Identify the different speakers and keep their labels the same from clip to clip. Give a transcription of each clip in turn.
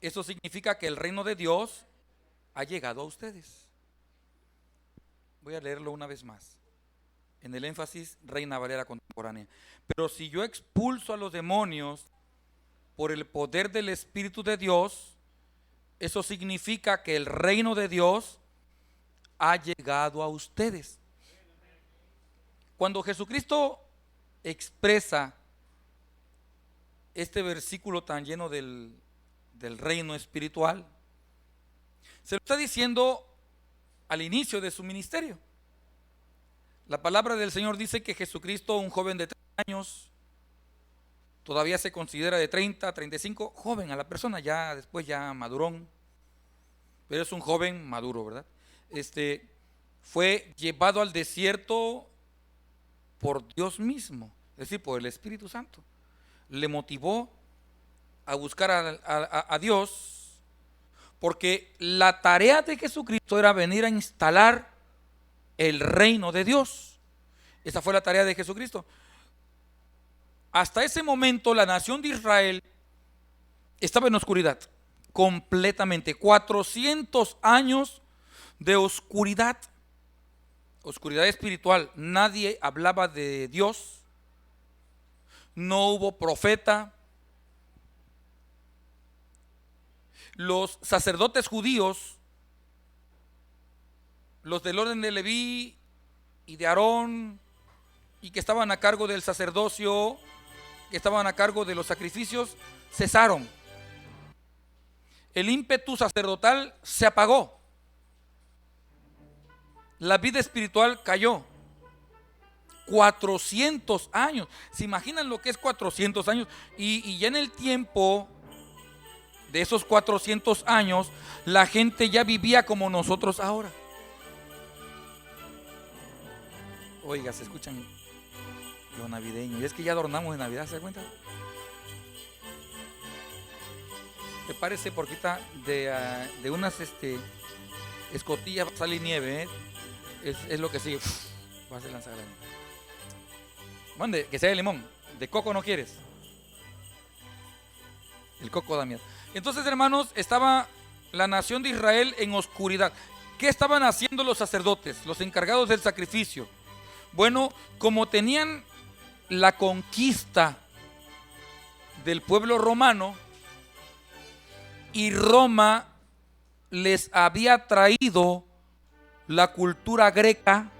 Speaker 1: eso significa que el reino de Dios ha llegado a ustedes. Voy a leerlo una vez más, en el énfasis Reina Valera contemporánea. Pero si yo expulso a los demonios por el poder del Espíritu de Dios, eso significa que el reino de Dios ha llegado a ustedes. Cuando Jesucristo expresa este versículo tan lleno del reino espiritual, se lo está diciendo al inicio de su ministerio. La palabra del Señor dice que Jesucristo, un joven de 30 años, todavía se considera de 30, 35, joven a la persona, ya después ya madurón, pero es un joven maduro, ¿verdad? Fue llevado al desierto por Dios mismo, es decir, por el Espíritu Santo. Le motivó a buscar a Dios, porque la tarea de Jesucristo era venir a instalar el reino de Dios. Esa fue la tarea de Jesucristo. Hasta ese momento la nación de Israel estaba en oscuridad, completamente. 400 años de oscuridad, oscuridad espiritual. Nadie hablaba de Dios, no hubo profeta. Los sacerdotes judíos, los del orden de Leví y de Aarón, y que estaban a cargo del sacerdocio, que estaban a cargo de los sacrificios, cesaron. El ímpetu sacerdotal se apagó. La vida espiritual cayó. 400 años. ¿Se imaginan lo que es 400 años? Y ya en el tiempo de esos 400 años, la gente ya vivía como nosotros ahora. Oiga, se escuchan lo navideño. Y es que ya adornamos de Navidad, ¿se da cuenta? ¿Te parece porquita de unas escotillas va a salir nieve? Es lo que sigue. Va a ser lanzar la nieve. Mande, que sea de limón. De coco no quieres. El coco da miedo. Entonces, hermanos, estaba la nación de Israel en oscuridad. ¿Qué estaban haciendo los sacerdotes, los encargados del sacrificio? Bueno, como tenían la conquista del pueblo romano y Roma les había traído la cultura greca,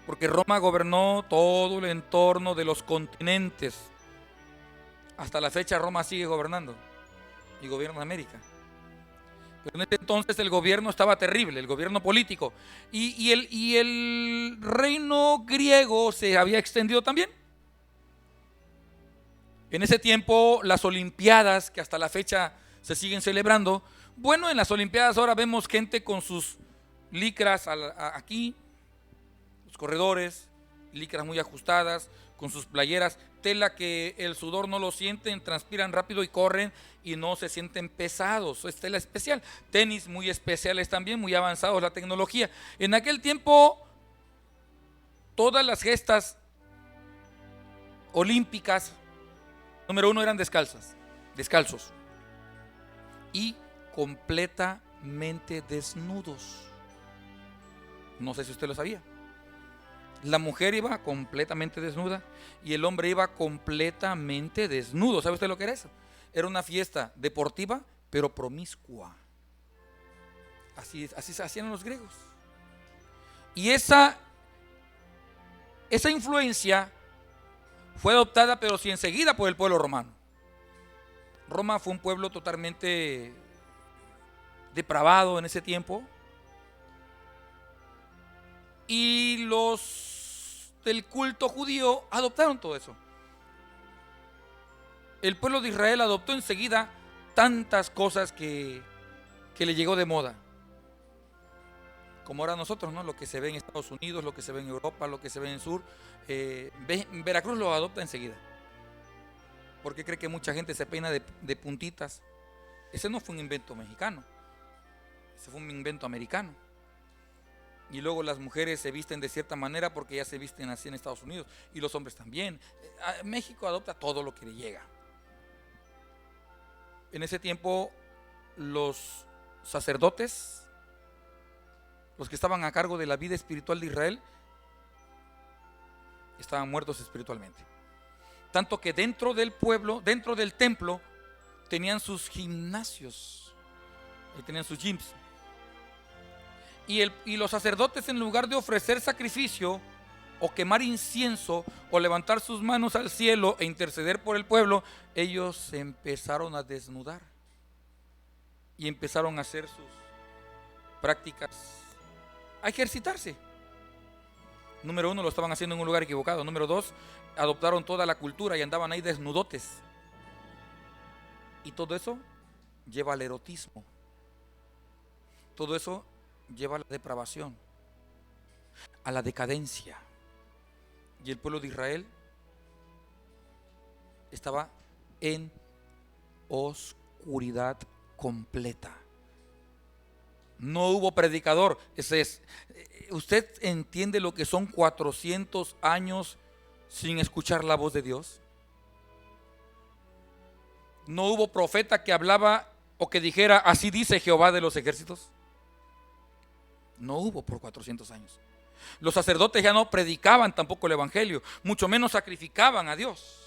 Speaker 1: porque Roma gobernó todo el entorno de los continentes. Hasta la fecha Roma sigue gobernando y gobierna América. Pero en ese entonces el gobierno estaba terrible, el gobierno político. Y el reino griego se había extendido también. En ese tiempo las olimpiadas, que hasta la fecha se siguen celebrando, bueno, en las olimpiadas ahora vemos gente con sus licras aquí, los corredores, licras muy ajustadas, con sus playeras, tela que el sudor no lo sienten, transpiran rápido y corren y no se sienten pesados. Es tela especial. Tenis muy especiales también, muy avanzados la tecnología. En aquel tiempo todas las gestas olímpicas, número uno, eran descalzos y completamente desnudos. No sé si usted lo sabía. La mujer iba completamente desnuda y el hombre iba completamente desnudo. ¿Sabe usted lo que era eso? Era una fiesta deportiva, pero promiscua. Así se hacían los griegos. Y esa influencia fue adoptada, pero sí enseguida, por el pueblo romano. Roma fue un pueblo totalmente depravado en ese tiempo. Y los del culto judío adoptaron todo eso. El pueblo de Israel adoptó enseguida tantas cosas que le llegó de moda. Como ahora nosotros, ¿no? Lo que se ve en Estados Unidos, lo que se ve en Europa, lo que se ve en el sur. Veracruz lo adopta enseguida. ¿Por qué cree que mucha gente se peina de puntitas? Ese no fue un invento mexicano. Ese fue un invento americano. Y luego las mujeres se visten de cierta manera porque ya se visten así en Estados Unidos. Y los hombres también. México adopta todo lo que le llega. En ese tiempo los sacerdotes, los que estaban a cargo de la vida espiritual de Israel, estaban muertos espiritualmente. Tanto que dentro del pueblo, dentro del templo, tenían sus gimnasios, y tenían sus gyms. Y los sacerdotes, en lugar de ofrecer sacrificio o quemar incienso o levantar sus manos al cielo e interceder por el pueblo, ellos se empezaron a desnudar y empezaron a hacer sus prácticas, a ejercitarse. Número 1, lo estaban haciendo en un lugar equivocado. Número 2, adoptaron toda la cultura y andaban ahí desnudotes. Y todo eso lleva al erotismo. Todo eso lleva a la depravación, a la decadencia. Y el pueblo de Israel estaba en oscuridad completa. No hubo predicador. ¿Usted entiende lo que son 400 años sin escuchar la voz de Dios? No hubo profeta que hablaba o que dijera: así dice Jehová de los ejércitos. No hubo por 400 años. Los sacerdotes ya no predicaban tampoco el evangelio, mucho menos sacrificaban a Dios.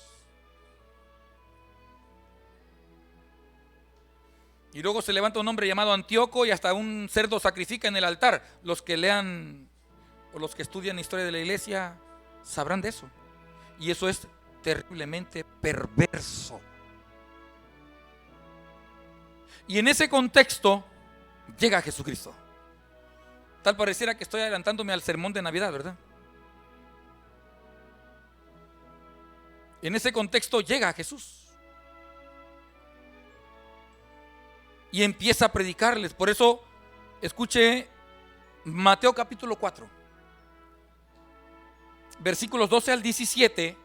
Speaker 1: Y luego se levanta un hombre llamado Antíoco y hasta un cerdo sacrifica en el altar. Los que lean o los que estudian historia de la iglesia sabrán de eso. Y eso es terriblemente perverso. Y en ese contexto llega Jesucristo. Tal pareciera que estoy adelantándome al sermón de Navidad, ¿verdad? En ese contexto llega Jesús y empieza a predicarles. Por eso, escuche Mateo capítulo 4, versículos 12 al 17.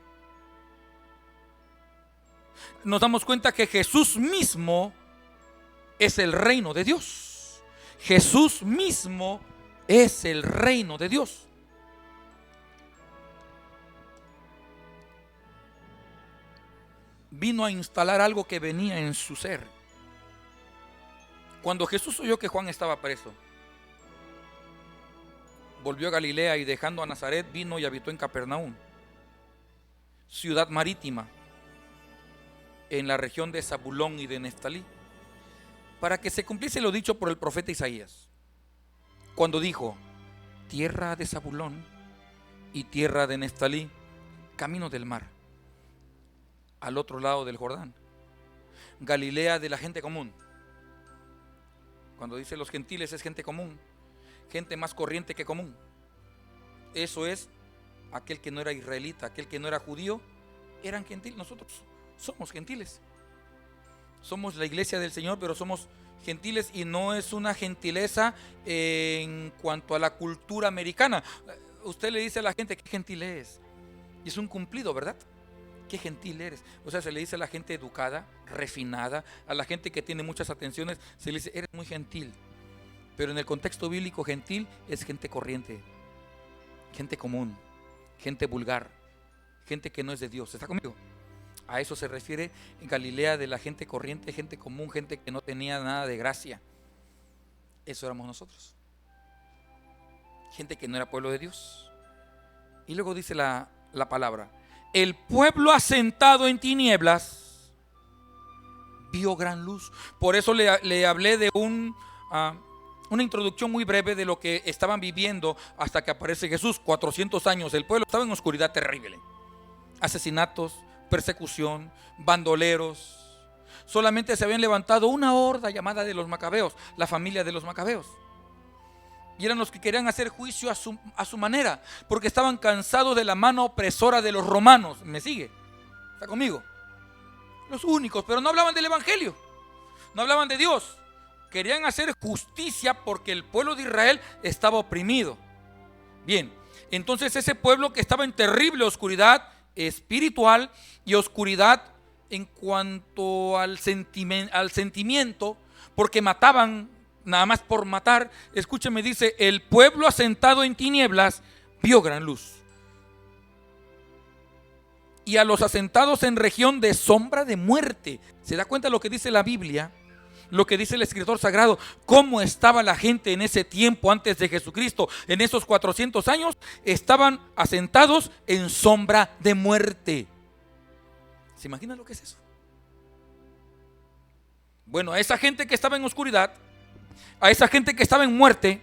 Speaker 1: Nos damos cuenta que Jesús mismo es el reino de Dios. Jesús mismo es el reino de Dios. Vino a instalar algo que venía en su ser. Cuando Jesús oyó que Juan estaba preso, volvió a Galilea y dejando a Nazaret vino y habitó en Capernaum, ciudad marítima, en la región de Zabulón y de Neftalí, para que se cumpliese lo dicho por el profeta Isaías, cuando dijo: tierra de Zabulón y tierra de Neftalí, camino del mar, al otro lado del Jordán, Galilea de la gente común. Cuando dice los gentiles es gente común, gente más corriente que común. Eso es aquel que no era israelita, aquel que no era judío, eran gentiles. Nosotros somos gentiles. Somos la iglesia del Señor, pero somos gentiles, y no es una gentileza en cuanto a la cultura americana. Usted le dice a la gente: qué gentil es, y es un cumplido, ¿verdad? Qué gentil eres. O sea, se le dice a la gente educada, refinada, a la gente que tiene muchas atenciones, se le dice: eres muy gentil. Pero en el contexto bíblico, gentil es gente corriente, gente común, gente vulgar, gente que no es de Dios. ¿Está conmigo? A eso se refiere en Galilea, de la gente corriente, gente común, gente que no tenía nada de gracia. Eso éramos nosotros. Gente que no era pueblo de Dios. Y luego dice la palabra: el pueblo asentado en tinieblas vio gran luz. Por eso le hablé de una introducción muy breve de lo que estaban viviendo hasta que aparece Jesús. 400 años el pueblo estaba en oscuridad terrible. Asesinatos, persecución, bandoleros. Solamente se habían levantado una horda llamada de los macabeos, la familia de los macabeos. Y eran los que querían hacer juicio a su manera, porque estaban cansados de la mano opresora de los romanos. ¿Me sigue? ¿Está conmigo? Los únicos, pero no hablaban del evangelio, no hablaban de Dios. Querían hacer justicia porque el pueblo de Israel estaba oprimido. Bien, entonces ese pueblo que estaba en terrible oscuridad espiritual y oscuridad en cuanto al sentimiento, porque mataban nada más por matar. Escúcheme, dice: el pueblo asentado en tinieblas vio gran luz. Y a los asentados en región de sombra de muerte. ¿Se da cuenta lo que dice la Biblia? lo que dice el escritor sagrado, cómo estaba la gente en ese tiempo antes de Jesucristo. En esos 400 años estaban asentados en sombra de muerte. ¿Se imagina lo que es eso? Bueno, a esa gente que estaba en oscuridad, a esa gente que estaba en muerte,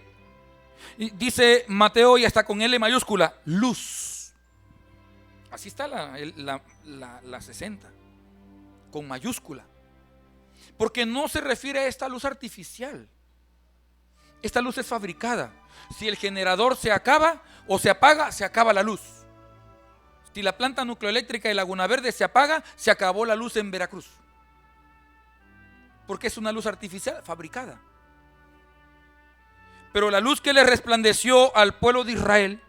Speaker 1: dice Mateo, y hasta con L mayúscula, luz. Así está la 60, con mayúscula. Porque no se refiere a esta luz artificial. Esta luz es fabricada. Si el generador se acaba o se apaga, se acaba la luz. Si la planta nucleoeléctrica de Laguna Verde se apaga, se acabó la luz en Veracruz. Porque es una luz artificial fabricada. Pero la luz que le resplandeció al pueblo de Israel,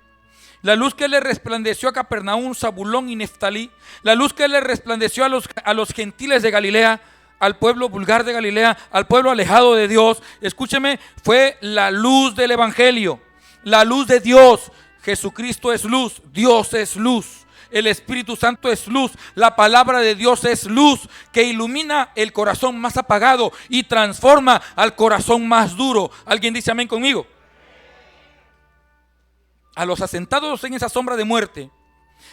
Speaker 1: la luz que le resplandeció a Capernaum, Zabulón y Neftalí, la luz que le resplandeció a los gentiles de Galilea, al pueblo vulgar de Galilea, al pueblo alejado de Dios, escúcheme, fue la luz del evangelio, la luz de Dios. Jesucristo es luz, Dios es luz. El Espíritu Santo es luz, la palabra de Dios es luz que ilumina el corazón más apagado y transforma al corazón más duro. ¿Alguien dice amén conmigo? A los asentados en esa sombra de muerte,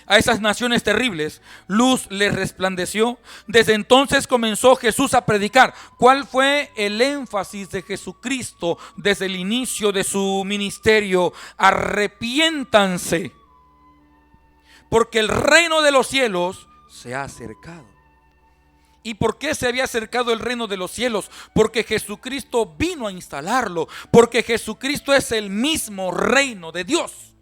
Speaker 1: a esas naciones terribles, luz les resplandeció. Desde entonces comenzó Jesús a predicar. ¿Cuál fue el énfasis de Jesucristo desde el inicio de su ministerio? Arrepiéntanse, porque el reino de los cielos se ha acercado. ¿Y por qué se había acercado el reino de los cielos? Porque Jesucristo vino a instalarlo. Porque Jesucristo es el mismo reino de Dios.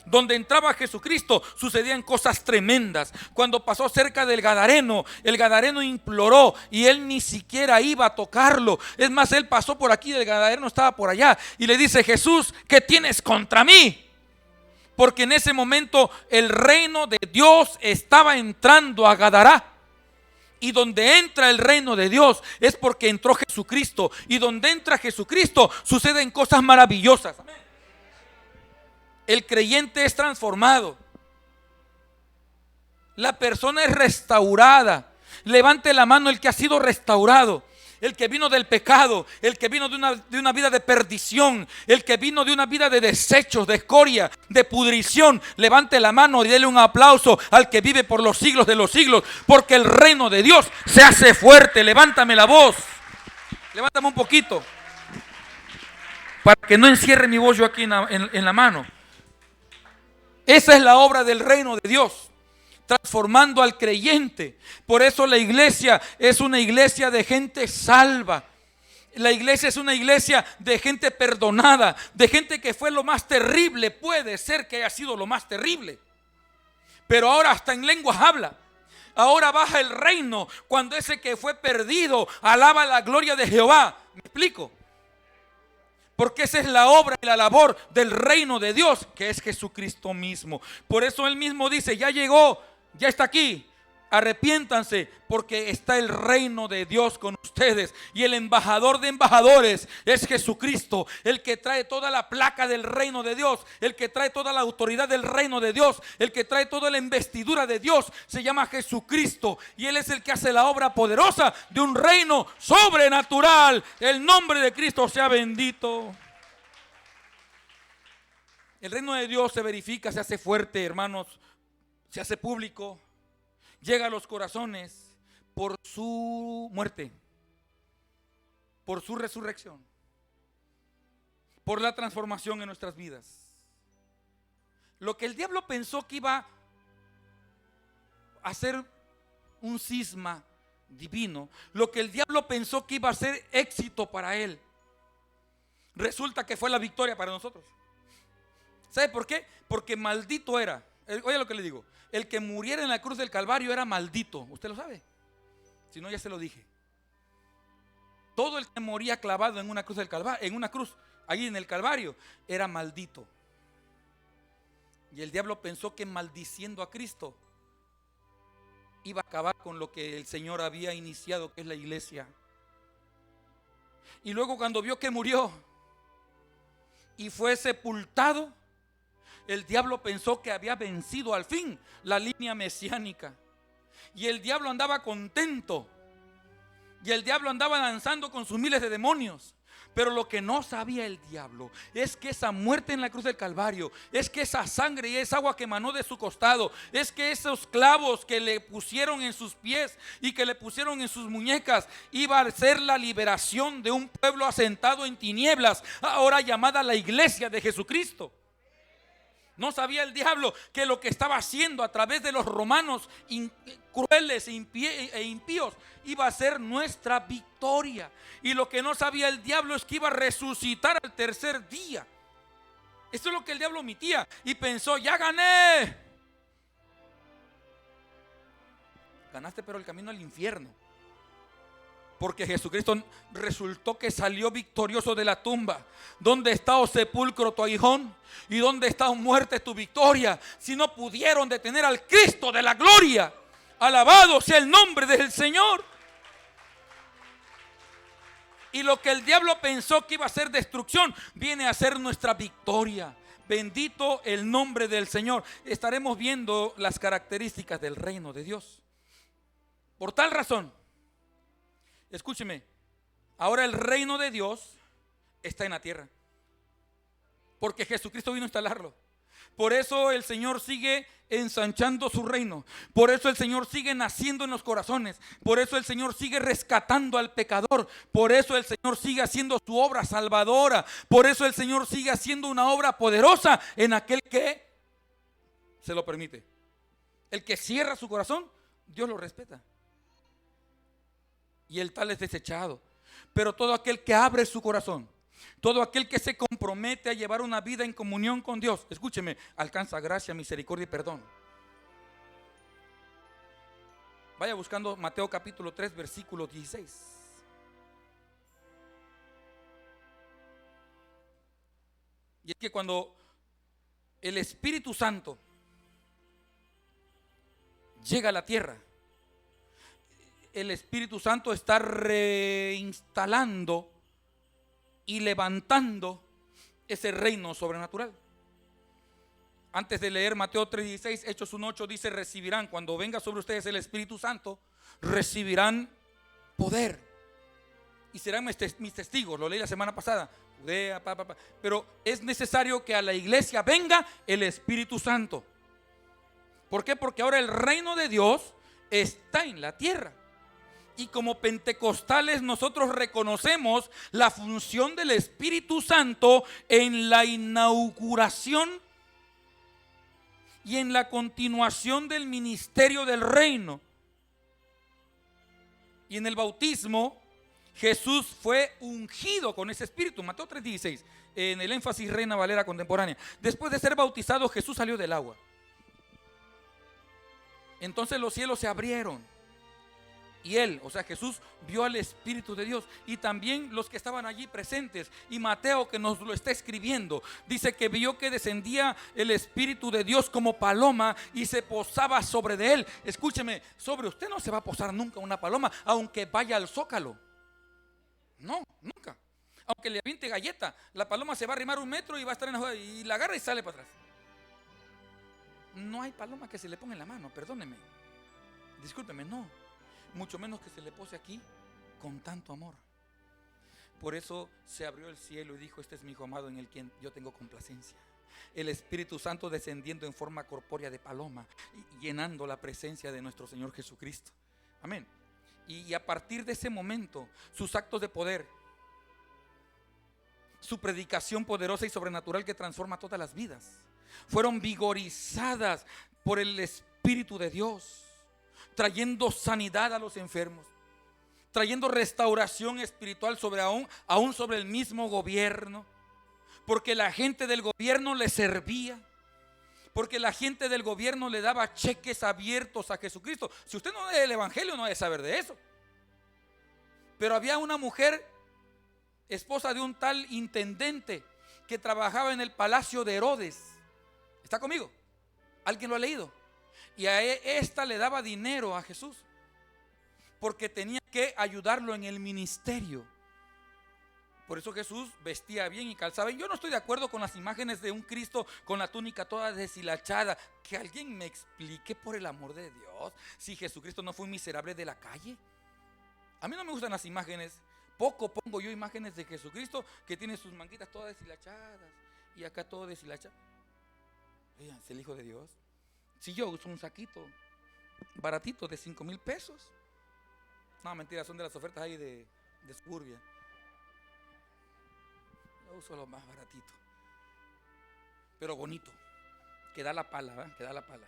Speaker 1: Donde entraba Jesucristo sucedían cosas tremendas. Cuando pasó cerca del Gadareno, el Gadareno imploró y él ni siquiera iba a tocarlo. Es más, él pasó por aquí, el Gadareno estaba por allá y le dice: Jesús, ¿qué tienes contra mí? Porque en ese momento el reino de Dios estaba entrando a Gadará. Y donde entra el reino de Dios es porque entró Jesucristo. Y donde entra Jesucristo suceden cosas maravillosas. Amén. El creyente es transformado. La persona es restaurada. Levante la mano el que ha sido restaurado. El que vino del pecado, el que vino de una vida de perdición, el que vino de una vida de desechos, de escoria, de pudrición. Levante la mano y dele un aplauso al que vive por los siglos de los siglos, porque el reino de Dios se hace fuerte. Levántame la voz, levántame un poquito, para que no encierre mi voz yo aquí en la mano. Esa es la obra del reino de Dios, transformando al creyente. Por eso la iglesia es una iglesia de gente salva. La iglesia es una iglesia de gente perdonada, de gente que fue lo más terrible. Puede ser que haya sido lo más terrible, pero ahora hasta en lenguas habla. Ahora baja el reino cuando ese que fue perdido alaba la gloria de Jehová. ¿Me explico? Porque esa es la obra y la labor del reino de Dios, que es Jesucristo mismo. Por eso él mismo dice: ya llegó, ya está aquí. Arrepiéntanse, porque está el reino de Dios con ustedes. Y el embajador de embajadores es Jesucristo, el que trae toda la placa del reino de Dios, el que trae toda la autoridad del reino de Dios, el que trae toda la investidura de Dios. Se llama Jesucristo y él es el que hace la obra poderosa de un reino sobrenatural. El nombre de Cristo sea bendito. El reino de Dios se verifica, se hace fuerte, hermanos, se hace público, llega a los corazones por su muerte, por su resurrección, por la transformación en nuestras vidas. Lo que el diablo pensó que iba a ser un cisma divino, lo que el diablo pensó que iba a ser éxito para él, resulta que fue la victoria para nosotros. ¿Sabe por qué? Porque maldito era. Oye lo que le digo: el que muriera en la cruz del Calvario era maldito. ¿Usted lo sabe? Si no, ya se lo dije. Todo el que moría clavado en una cruz del Calvario, en una cruz allí en el Calvario, era maldito. Y el diablo pensó que maldiciendo a Cristo iba a acabar con lo que el Señor había iniciado, que es la iglesia. Y luego, cuando vio que murió y fue sepultado, el diablo pensó que había vencido al fin la línea mesiánica. Y el diablo andaba contento Y el diablo andaba danzando con sus miles de demonios. Pero lo que no sabía el diablo es que esa muerte en la cruz del Calvario, es que esa sangre y esa agua que emanó de su costado, es que esos clavos que le pusieron en sus pies y que le pusieron en sus muñecas, iba a ser la liberación de un pueblo asentado en tinieblas, ahora llamada la iglesia de Jesucristo. No sabía el diablo que lo que estaba haciendo a través de los romanos crueles e impíos iba a ser nuestra victoria. Y lo que no sabía el diablo es que iba a resucitar al tercer día. Esto es lo que el diablo omitía y pensó: ya gané. Ganaste, pero el camino al infierno. Porque Jesucristo resultó que salió victorioso de la tumba. ¿Dónde está, oh sepulcro, tu aguijón? ¿Y dónde está, oh muerte, tu victoria? Si no pudieron detener al Cristo de la gloria. Alabado sea el nombre del Señor. Y lo que el diablo pensó que iba a ser destrucción, viene a ser nuestra victoria. Bendito el nombre del Señor. Estaremos viendo las características del reino de Dios. Por tal razón, escúcheme, ahora el reino de Dios está en la tierra, porque Jesucristo vino a instalarlo. Por eso el Señor sigue ensanchando su reino. Por eso el Señor sigue naciendo en los corazones. Por eso el Señor sigue rescatando al pecador. Por eso el Señor sigue haciendo su obra salvadora. Por eso el Señor sigue haciendo una obra poderosa en aquel que se lo permite. El que cierra su corazón, Dios lo respeta. Y el tal es desechado. Pero todo aquel que abre su corazón, todo aquel que se compromete a llevar una vida en comunión con Dios, escúcheme, alcanza gracia, misericordia y perdón. Vaya buscando Mateo capítulo 3, versículo 16. Y es que cuando el Espíritu Santo llega a la tierra, el Espíritu Santo está reinstalando y levantando ese reino sobrenatural. Antes de leer Mateo 3:16, Hechos 1:8 dice: recibirán, cuando venga sobre ustedes el Espíritu Santo, recibirán poder y serán mis testigos. Lo leí la semana pasada. Judea, pero es necesario que a la iglesia venga el Espíritu Santo. ¿Por qué? Porque ahora el reino de Dios está en la tierra. Y como pentecostales nosotros reconocemos la función del Espíritu Santo en la inauguración y en la continuación del ministerio del reino. Y en el bautismo Jesús fue ungido con ese Espíritu. Mateo 3:16, en el énfasis Reina Valera contemporánea. Después de ser bautizado, Jesús salió del agua. Entonces los cielos se abrieron. Y él, o sea Jesús, vio al Espíritu de Dios. Y también los que estaban allí presentes. Y Mateo, que nos lo está escribiendo, dice que vio que descendía el Espíritu de Dios como paloma y se posaba sobre de él. Escúcheme, sobre usted no se va a posar nunca una paloma, aunque vaya al Zócalo. No, nunca. Aunque le aviente galleta, la paloma se va a arrimar 1 metro y va a estar en la jugada, y la agarra y sale para atrás. No hay paloma que se le ponga en la mano, perdóneme. Discúlpeme, no. Mucho menos que se le pose aquí con tanto amor. Por eso se abrió el cielo y dijo: este es mi hijo amado en el quien yo tengo complacencia. El Espíritu Santo descendiendo en forma corpórea de paloma y llenando la presencia de nuestro Señor Jesucristo. Amén. Y a partir de ese momento, sus actos de poder, su predicación poderosa y sobrenatural que transforma todas las vidas, fueron vigorizadas por el Espíritu de Dios, trayendo sanidad a los enfermos, trayendo restauración espiritual sobre aún sobre el mismo gobierno, porque la gente del gobierno le servía, porque la gente del gobierno le daba cheques abiertos a Jesucristo. Si usted no lee el evangelio, no debe saber de eso. Pero había una mujer, esposa de un tal intendente, que trabajaba en el palacio de Herodes. ¿Está conmigo? ¿Alguien lo ha leído? Y a esta le daba dinero a Jesús, porque tenía que ayudarlo en el ministerio. Por eso Jesús vestía bien y calzaba bien. Yo no estoy de acuerdo con las imágenes de un Cristo con la túnica toda deshilachada. Que alguien me explique, por el amor de Dios, si Jesucristo no fue un miserable de la calle. A mí no me gustan las imágenes. Poco pongo yo imágenes de Jesucristo que tiene sus manguitas todas deshilachadas y acá todo deshilachado. Oigan, es el Hijo de Dios. Si yo uso un saquito baratito de 5,000 pesos. No, mentira, son de las ofertas ahí de Suburbia. Yo uso lo más baratito, pero bonito, que da la pala, ¿verdad? Que da la pala.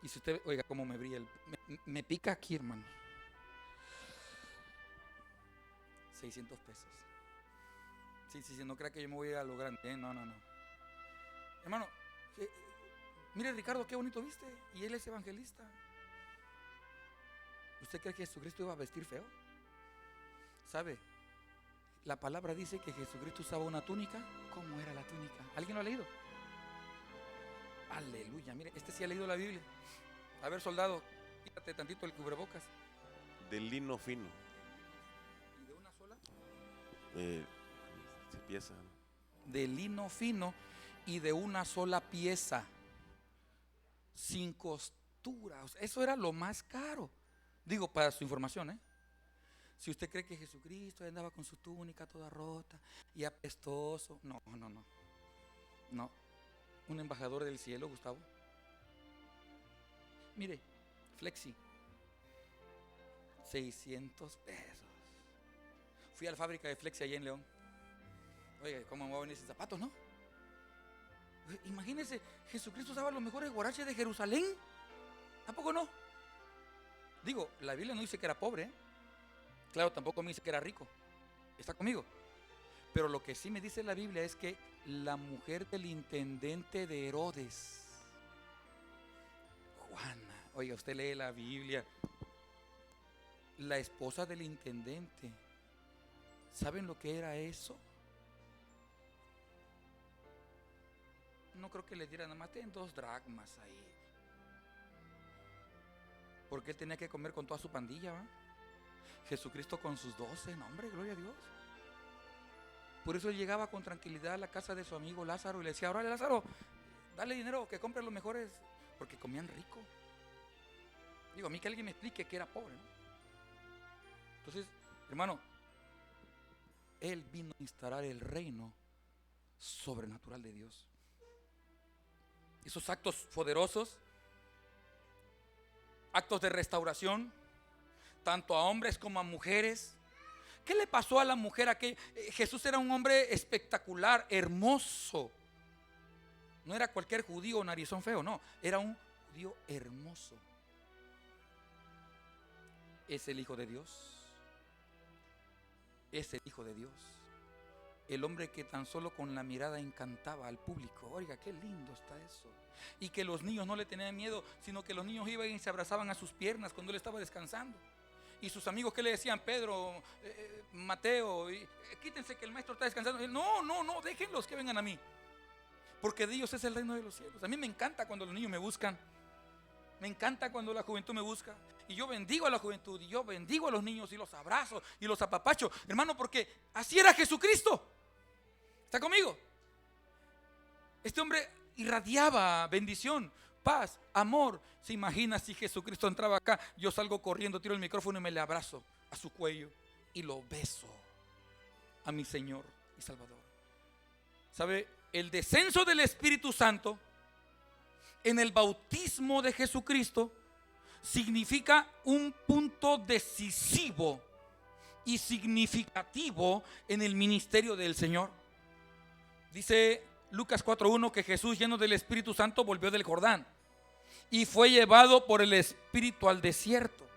Speaker 1: Y si usted, oiga cómo me brilla, me pica aquí, hermano. 600 pesos. Sí, no crea que yo me voy a lo grande, ¿eh? No. Hermano, mire Ricardo, qué bonito viste. Y él es evangelista. ¿Usted cree que Jesucristo iba a vestir feo? ¿Sabe? La palabra dice que Jesucristo usaba una túnica. ¿Cómo era la túnica? ¿Alguien lo ha leído? Aleluya, mire, este sí ha leído la Biblia. A ver, soldado, quítate tantito el cubrebocas.
Speaker 2: De lino fino.
Speaker 1: ¿Y de una sola?
Speaker 2: Pieza.
Speaker 1: De lino fino y de una sola pieza, sin costura. O sea, eso era lo más caro. Digo, para su información, ¿eh? Si usted cree que Jesucristo andaba con su túnica toda rota y apestoso, no. Un embajador del cielo, Gustavo. Mire, Flexi, 600 pesos. Fui a la fábrica de Flexi allá en León. Oiga, ¿cómo me voy a venir sin zapatos, no? Imagínense, Jesucristo usaba los mejores guaraches de Jerusalén. ¿Tampoco no? Digo, la Biblia no dice que era pobre, ¿eh? Claro, tampoco me dice que era rico. ¿Está conmigo? Pero lo que sí me dice la Biblia es que la mujer del intendente de Herodes, Juana, oiga, usted lee la Biblia, la esposa del intendente, ¿saben lo que era eso? No creo que le dieran, nada más ten 2 dracmas ahí. Porque él tenía que comer con toda su pandilla, ¿va? Jesucristo con sus 12, no, hombre, gloria a Dios. Por eso él llegaba con tranquilidad a la casa de su amigo Lázaro y le decía: órale, Lázaro, dale dinero, que compre los mejores, porque comían rico. Digo, a mí que alguien me explique que era pobre, ¿no? Entonces, hermano, él vino a instalar el reino sobrenatural de Dios. Esos actos poderosos, actos de restauración, tanto a hombres como a mujeres. ¿Qué le pasó a la mujer aquella? Jesús era un hombre espectacular, hermoso. No era cualquier judío narizón feo, no, era un judío hermoso. Es el Hijo de Dios. Es el Hijo de Dios. El hombre que tan solo con la mirada encantaba al público. Oiga, qué lindo está eso. Y que los niños no le tenían miedo, sino que los niños iban y se abrazaban a sus piernas cuando él estaba descansando. Y sus amigos, ¿qué le decían? Pedro, Mateo, quítense que el maestro está descansando. No, déjenlos que vengan a mí, porque de ellos es el reino de los cielos. A mí me encanta cuando los niños me buscan. Me encanta cuando la juventud me busca. Y yo bendigo a la juventud, y yo bendigo a los niños, y los abrazo, y los apapacho, hermano, porque así era Jesucristo. ¿Está conmigo? Este hombre irradiaba bendición, paz, amor. ¿Se imagina si Jesucristo entraba acá? Yo salgo corriendo, tiro el micrófono y me le abrazo a su cuello y lo beso a mi Señor y Salvador. ¿Sabe? El descenso del Espíritu Santo en el bautismo de Jesucristo significa un punto decisivo y significativo en el ministerio del Señor. Dice Lucas 4:1 que Jesús, lleno del Espíritu Santo, volvió del Jordán y fue llevado por el Espíritu al desierto.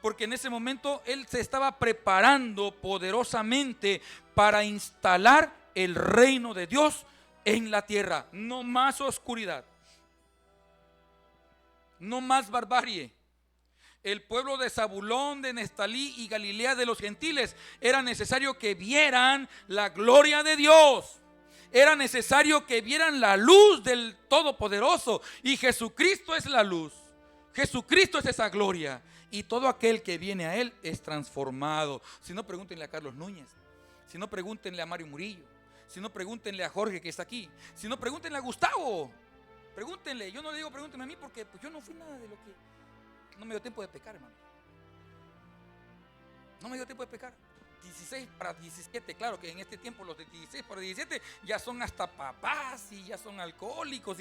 Speaker 1: Porque en ese momento él se estaba preparando poderosamente para instalar el reino de Dios en la tierra. No más oscuridad, no más barbarie. El pueblo de Zabulón, de Neftalí y Galilea de los gentiles, era necesario que vieran la gloria de Dios. Era necesario que vieran la luz del Todopoderoso. Y Jesucristo es la luz. Jesucristo es esa gloria. Y todo aquel que viene a Él es transformado. Si no, pregúntenle a Carlos Núñez. Si no, pregúntenle a Mario Murillo. Si no, pregúntenle a Jorge, que está aquí. Si no, pregúntenle a Gustavo. Pregúntenle. Yo no le digo pregúntenme a mí, porque pues yo no fui nada de lo que... No me dio tiempo de pecar, hermano. No me dio tiempo de pecar. 16 para 17, claro que en este tiempo los de 16 para 17 ya son hasta papás y ya son alcohólicos.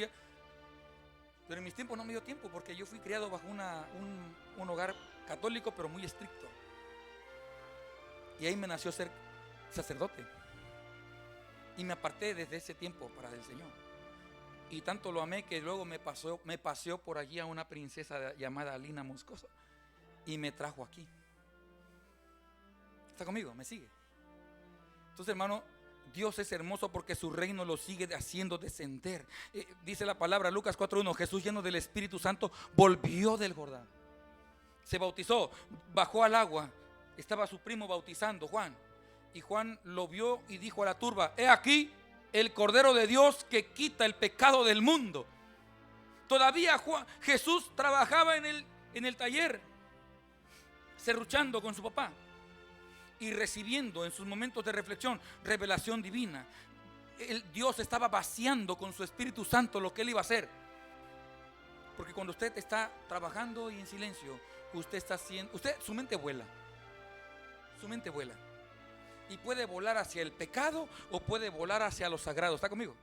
Speaker 1: Pero en mis tiempos no me dio tiempo porque yo fui criado bajo un hogar católico pero muy estricto. Y ahí me nació ser sacerdote. Y me aparté desde ese tiempo para el Señor. Y tanto lo amé que luego me paseó por allí a una princesa llamada Alina Moscoso y me trajo aquí. ¿Está conmigo? ¿Me sigue? Entonces, hermano, Dios es hermoso porque su reino lo sigue haciendo descender. Dice la palabra, Lucas 4:1, Jesús lleno del Espíritu Santo volvió del Jordán. Se bautizó, bajó al agua. Estaba su primo bautizando, Juan. Y Juan lo vio y dijo a la turba: he aquí el Cordero de Dios que quita el pecado del mundo. Todavía Jesús trabajaba en el taller, serruchando con su papá y recibiendo en sus momentos de reflexión revelación divina. Dios estaba vaciando con su Espíritu Santo lo que él iba a hacer. Porque cuando usted está trabajando y en silencio, usted está haciendo, su mente vuela. Su mente vuela. Y puede volar hacia el pecado o puede volar hacia lo sagrado. ¿Está conmigo?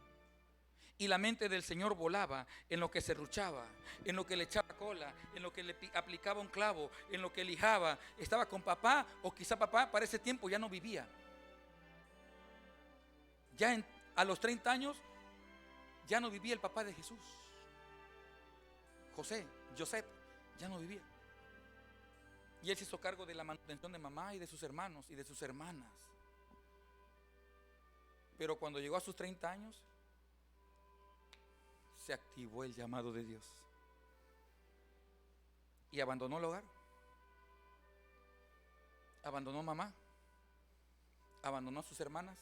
Speaker 1: Y la mente del Señor volaba en lo que serruchaba, en lo que le echaba cola, en lo que le aplicaba un clavo, en lo que lijaba. Estaba con papá, o quizá papá para ese tiempo ya no vivía. Ya a los 30 años ya no vivía el papá de Jesús. José, ya no vivía. Y él se hizo cargo de la manutención de mamá y de sus hermanos y de sus hermanas. Pero cuando llegó a sus 30 años, se activó el llamado de Dios y abandonó el hogar, abandonó a mamá, abandonó a sus hermanas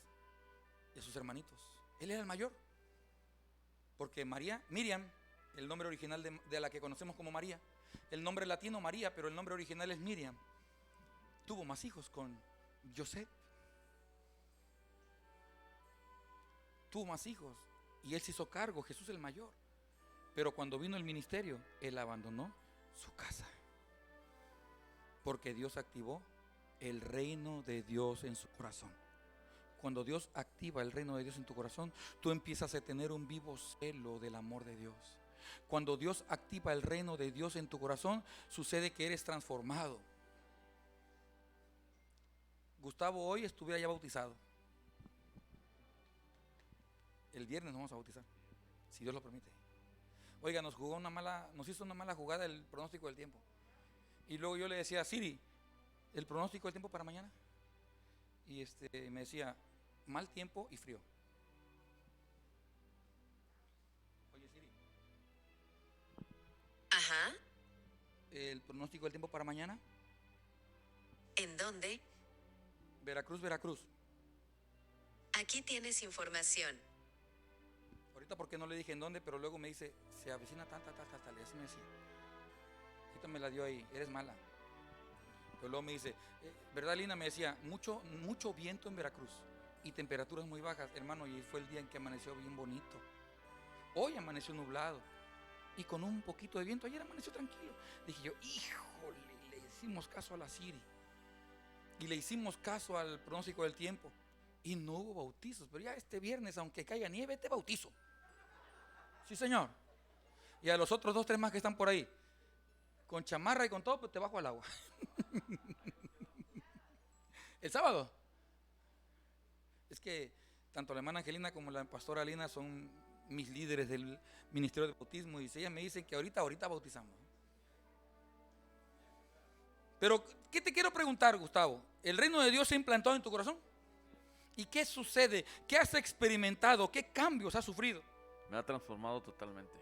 Speaker 1: y a sus hermanitos. Él era el mayor, porque Miriam, el nombre original de la que conocemos como María, el nombre latino María, pero el nombre original es Miriam, tuvo más hijos con José, tuvo más hijos. Y él se hizo cargo, Jesús el mayor. Pero cuando vino el ministerio, él abandonó su casa. Porque Dios activó el reino de Dios en su corazón. Cuando Dios activa el reino de Dios en tu corazón, tú empiezas a tener un vivo celo del amor de Dios. Cuando Dios activa el reino de Dios en tu corazón, sucede que eres transformado. Gustavo hoy estuviera ya bautizado. El viernes nos vamos a bautizar, si Dios lo permite. Oiga, nos hizo una mala jugada el pronóstico del tiempo. Y luego yo le decía: Siri, el pronóstico del tiempo para mañana. Y me decía: mal tiempo y frío. Oye, Siri.
Speaker 3: Ajá.
Speaker 1: El pronóstico del tiempo para mañana.
Speaker 3: ¿En dónde?
Speaker 1: Veracruz, Veracruz.
Speaker 3: Aquí tienes información.
Speaker 1: Ahorita porque no le dije en dónde, pero luego me dice: se avecina tal, y así me decía. Ahorita me la dio ahí: eres mala. Pero luego me dice: ¿verdad, Lina? Me decía: mucho viento en Veracruz y temperaturas muy bajas, hermano. Y fue el día en que amaneció bien bonito. Hoy amaneció nublado y con un poquito de viento. Ayer amaneció tranquilo. Dije yo: híjole, le hicimos caso a la Siri y le hicimos caso al pronóstico del tiempo y no hubo bautizos. Pero ya este viernes, aunque caiga nieve, te bautizo. Sí, señor. Y a los otros 2, 3 más que están por ahí, con chamarra y con todo, pues te bajo al agua. El sábado. Es que tanto la hermana Angelina como la pastora Alina son mis líderes del ministerio de bautismo, y ellas me dicen que ahorita bautizamos. Pero, ¿qué te quiero preguntar, Gustavo? ¿El reino de Dios se ha implantado en tu corazón? ¿Y qué sucede? ¿Qué has experimentado? ¿Qué cambios has sufrido?
Speaker 4: Me ha transformado totalmente.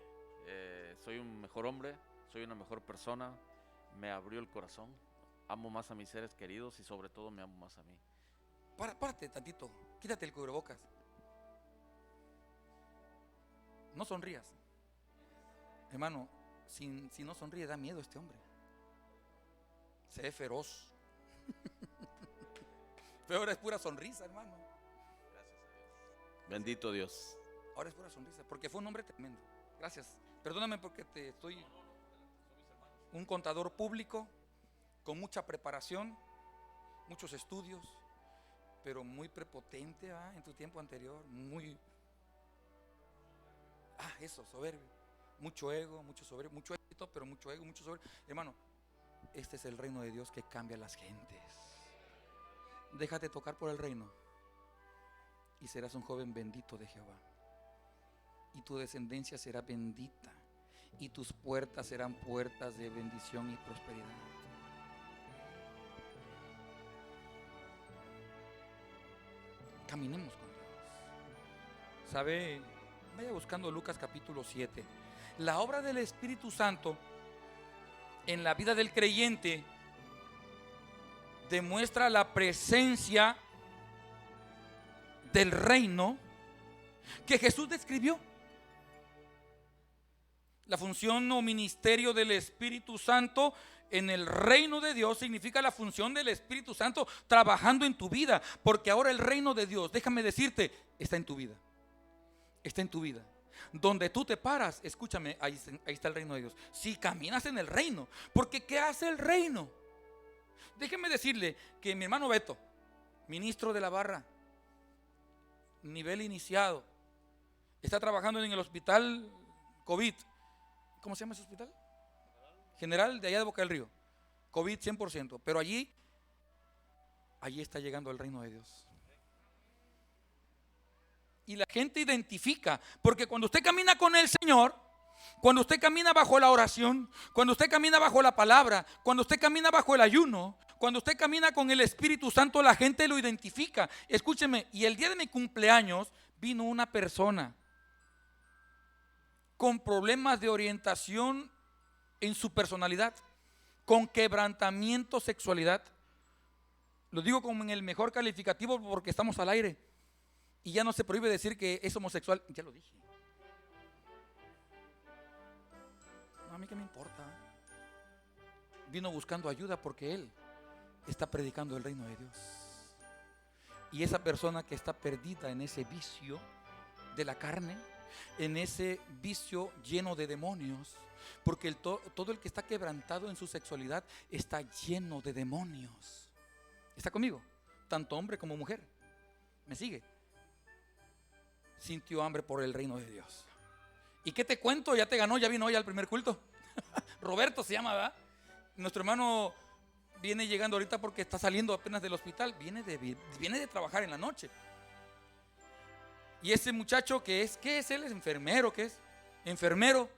Speaker 4: Soy un mejor hombre, soy una mejor persona, me abrió el corazón, amo más a mis seres queridos y sobre todo me amo más a mí.
Speaker 1: Párate tantito, quítate el cubrebocas. No sonrías. Hermano, si no sonríe da miedo este hombre. Se ve feroz. Pero ahora es pura sonrisa, hermano.
Speaker 4: Gracias a Dios. Bendito Dios.
Speaker 1: Ahora es pura sonrisa, porque fue un hombre tremendo. Gracias. Perdóname porque estoy un contador público con mucha preparación muchos estudios, pero muy prepotente, ¿verdad? En tu tiempo anterior, eso, soberbio, mucho ego, mucho soberbio, mucho éxito, pero mucho ego, mucho soberbio. Hermano, este es el reino de Dios que cambia a las gentes. Déjate tocar por el reino y serás un joven bendito de Jehová, y tu descendencia será bendita, y tus puertas serán puertas de bendición y prosperidad. Caminemos con Dios. ¿Sabe? Vaya buscando Lucas capítulo 7. La obra del Espíritu Santo en la vida del creyente demuestra la presencia del reino que Jesús describió. La función o ministerio del Espíritu Santo en el reino de Dios significa la función del Espíritu Santo trabajando en tu vida, porque ahora el reino de Dios, déjame decirte, está en tu vida. Está en tu vida. Donde tú te paras, escúchame, ahí está el reino de Dios. Si caminas en el reino, porque ¿qué hace el reino? Déjeme decirle que mi hermano Beto, ministro de la barra, nivel iniciado, está trabajando en el hospital COVID. ¿Cómo se llama ese hospital? General de allá de Boca del Río. COVID 100%. Pero allí está llegando el reino de Dios. Y la gente identifica, porque cuando usted camina con el Señor, cuando usted camina bajo la oración, cuando usted camina bajo la palabra, cuando usted camina bajo el ayuno, cuando usted camina con el Espíritu Santo, la gente lo identifica. Escúcheme, y el día de mi cumpleaños vino una persona con problemas de orientación en su personalidad, con quebrantamiento, sexualidad. Lo digo como en el mejor calificativo porque estamos al aire y ya no se prohíbe decir que es homosexual. Ya lo dije. No, a mí qué me importa. Vino buscando ayuda porque él está predicando el reino de Dios. Y esa persona que está perdida en ese vicio de la carne, en ese vicio lleno de demonios, porque todo el que está quebrantado en su sexualidad está lleno de demonios. ¿Está conmigo? Tanto hombre como mujer. ¿Me sigue? Sintió hambre por el reino de Dios. ¿Y qué te cuento? Ya te ganó, ya vino hoy al primer culto. Roberto se llama, ¿verdad? Nuestro hermano viene llegando ahorita porque está saliendo apenas del hospital. Viene de trabajar en la noche. Y ese muchacho ¿qué es él? ¿Es enfermero? ¿Qué es? Enfermero,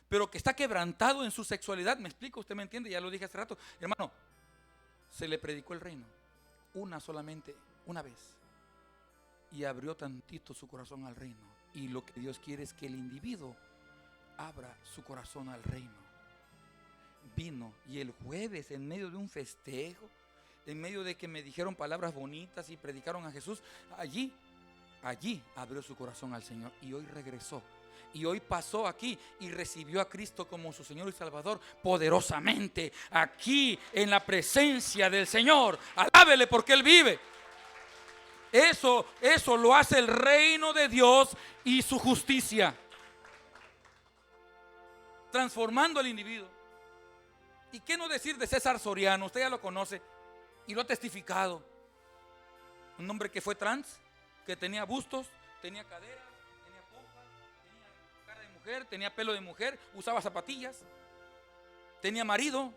Speaker 1: pero que está quebrantado en su sexualidad. ¿Me explico? ¿Usted me entiende? Ya lo dije hace rato. Hermano, se le predicó el reino una vez, y abrió tantito su corazón al reino. Y lo que Dios quiere es que el individuo abra su corazón al reino. Vino, y el jueves, en medio de un festejo, en medio de que me dijeron palabras bonitas y predicaron a Jesús, allí abrió su corazón al Señor, y hoy regresó. Y hoy pasó aquí y recibió a Cristo como su Señor y Salvador poderosamente, aquí en la presencia del Señor. Alábele porque Él vive. Eso lo hace el reino de Dios y su justicia, transformando al individuo. ¿Y qué no decir de César Soriano? Usted ya lo conoce y lo ha testificado. Un hombre que fue trans, que tenía bustos, tenía caderas, tenía pompas, tenía cara de mujer, tenía pelo de mujer, usaba zapatillas, tenía marido,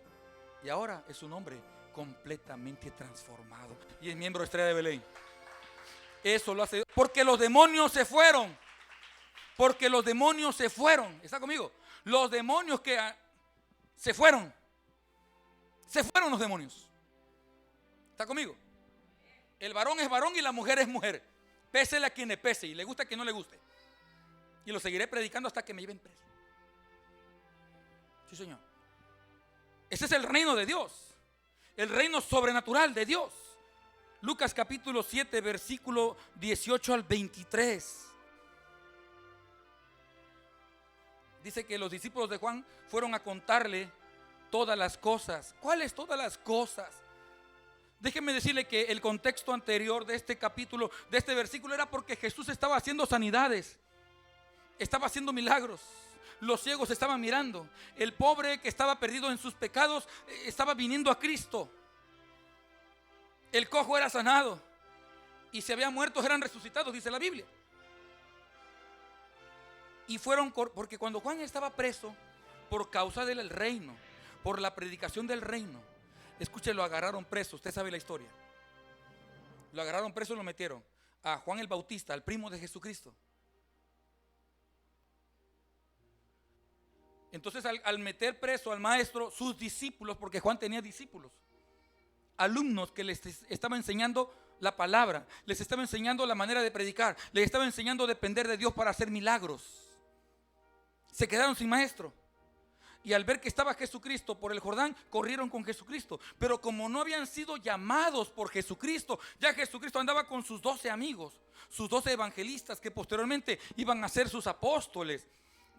Speaker 1: y ahora es un hombre completamente transformado y es miembro de Estrella de Belén. Eso lo hace porque los demonios se fueron. Porque los demonios se fueron. ¿Está conmigo? Los demonios que se fueron. Se fueron los demonios. ¿Está conmigo? El varón es varón y la mujer es mujer. Pésele a quien le pese y le gusta a quien no le guste. Y lo seguiré predicando hasta que me lleven preso. Sí, Señor. Ese es el reino de Dios. El reino sobrenatural de Dios. Lucas capítulo 7, versículo 18 al 23. Dice que los discípulos de Juan fueron a contarle todas las cosas. ¿Cuáles todas las cosas? Déjeme decirle que el contexto anterior de este capítulo, de este versículo, era porque Jesús estaba haciendo sanidades, estaba haciendo milagros. Los ciegos estaban mirando. El pobre que estaba perdido en sus pecados estaba viniendo a Cristo. El cojo era sanado. Y si había muertos eran resucitados, dice la Biblia. Y fueron, porque cuando Juan estaba preso por causa del reino, por la predicación del reino, escuche, lo agarraron preso. Usted sabe la historia. Lo agarraron preso y lo metieron a Juan el Bautista, al primo de Jesucristo. Entonces al meter preso al maestro, sus discípulos, porque Juan tenía discípulos, alumnos que les estaba enseñando la palabra, les estaba enseñando la manera de predicar, les estaba enseñando a depender de Dios para hacer milagros. Se quedaron sin maestro. Y al ver que estaba Jesucristo por el Jordán, corrieron con Jesucristo. Pero como no habían sido llamados por Jesucristo, ya Jesucristo andaba con sus 12 amigos, sus 12 evangelistas que posteriormente iban a ser sus apóstoles.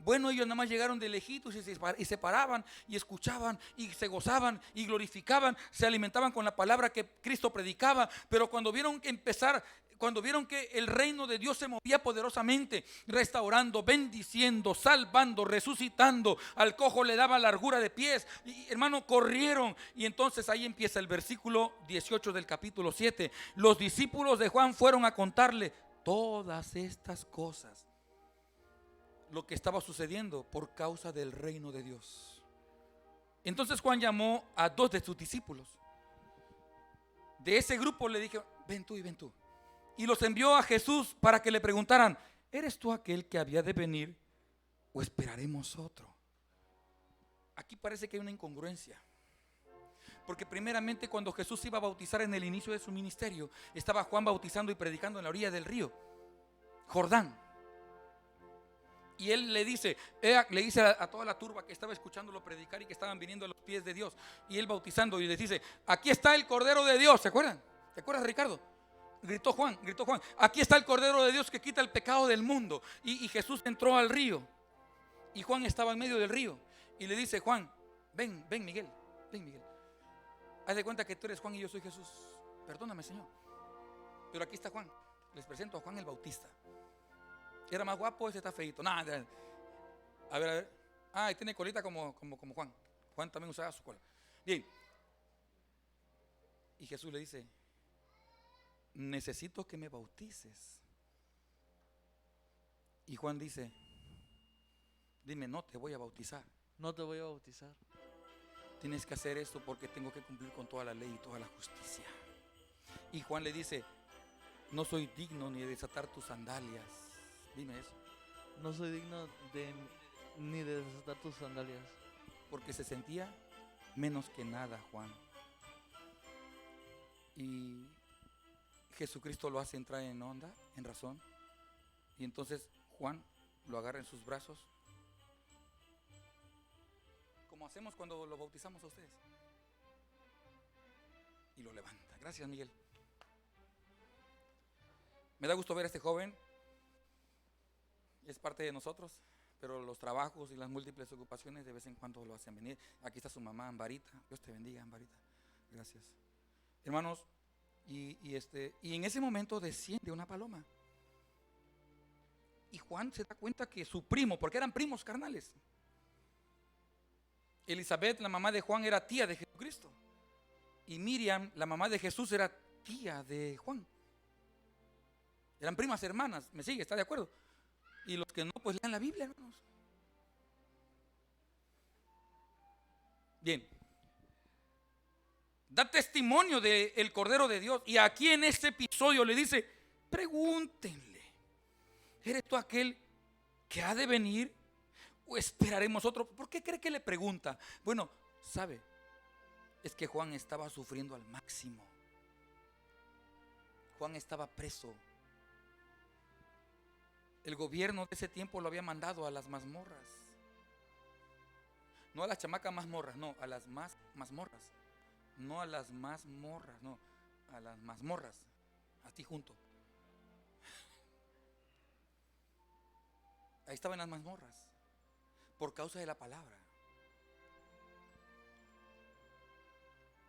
Speaker 1: Bueno, ellos nada más llegaron de lejitos y se paraban y escuchaban y se gozaban y glorificaban, se alimentaban con la palabra que Cristo predicaba. Pero cuando vieron que el reino de Dios se movía poderosamente, restaurando, bendiciendo, salvando, resucitando, al cojo le daba largura de pies, y hermano, corrieron. Y entonces ahí empieza el versículo 18 del capítulo 7. Los discípulos de Juan fueron a contarle todas estas cosas, lo que estaba sucediendo por causa del reino de Dios. Entonces Juan llamó a 2 de sus discípulos. De ese grupo le dije: ven tú y ven tú. Y los envió a Jesús para que le preguntaran: ¿eres tú aquel que había de venir o esperaremos otro? Aquí parece que hay una incongruencia. Porque primeramente, cuando Jesús iba a bautizar en el inicio de su ministerio, estaba Juan bautizando y predicando en la orilla del río Jordán. Y él le dice a toda la turba que estaba escuchándolo predicar y que estaban viniendo a los pies de Dios, y él bautizando, y les dice: aquí está el Cordero de Dios. ¿Se acuerdan? ¿Te acuerdas, Ricardo? Gritó Juan, aquí está el Cordero de Dios que quita el pecado del mundo. Y Jesús entró al río y Juan estaba en medio del río y le dice: Juan, ven Miguel, haz de cuenta que tú eres Juan y yo soy Jesús. Perdóname, Señor, pero aquí está Juan. Les presento a Juan el Bautista. Era más guapo, ese está feito. Nada. A ver. Ah, y tiene colita como Juan. Juan también usaba su cola. Bien. Y Jesús le dice: necesito que me bautices. Y Juan dice: dime, no te voy a bautizar.
Speaker 5: No te voy a bautizar.
Speaker 1: Tienes que hacer esto porque tengo que cumplir con toda la ley y toda la justicia. Y Juan le dice: no soy digno ni de desatar tus sandalias. Dime eso.
Speaker 5: No soy digno ni de desatar tus sandalias.
Speaker 1: Porque se sentía menos que nada, Juan. Y Jesucristo lo hace entrar en onda, en razón. Y entonces Juan lo agarra en sus brazos, como hacemos cuando lo bautizamos a ustedes, y lo levanta. Gracias, Miguel. Me da gusto ver a este joven. Es parte de nosotros, pero los trabajos y las múltiples ocupaciones de vez en cuando lo hacen venir. Aquí está su mamá, Ambarita. Dios te bendiga, Ambarita. Gracias. Hermanos, y en ese momento desciende una paloma. Y Juan se da cuenta que su primo, porque eran primos carnales, Elizabeth, la mamá de Juan, era tía de Jesucristo. Y Miriam, la mamá de Jesús, era tía de Juan. Eran primas hermanas. ¿Me sigue? ¿Está de acuerdo? Y los que no, pues lean la Biblia, hermanos. Bien. Da testimonio del Cordero de Dios. Y aquí en este episodio le dice: pregúntenle, ¿eres tú aquel que ha de venir o esperaremos otro? ¿Por qué cree que le pregunta? Bueno, sabe, es que Juan estaba sufriendo al máximo. Juan estaba preso. El gobierno de ese tiempo lo había mandado a las mazmorras. No a las chamacas mazmorras, no, a las mazmorras. No a las mazmorras, no, a las mazmorras. Así junto. Ahí estaban las mazmorras, por causa de la palabra.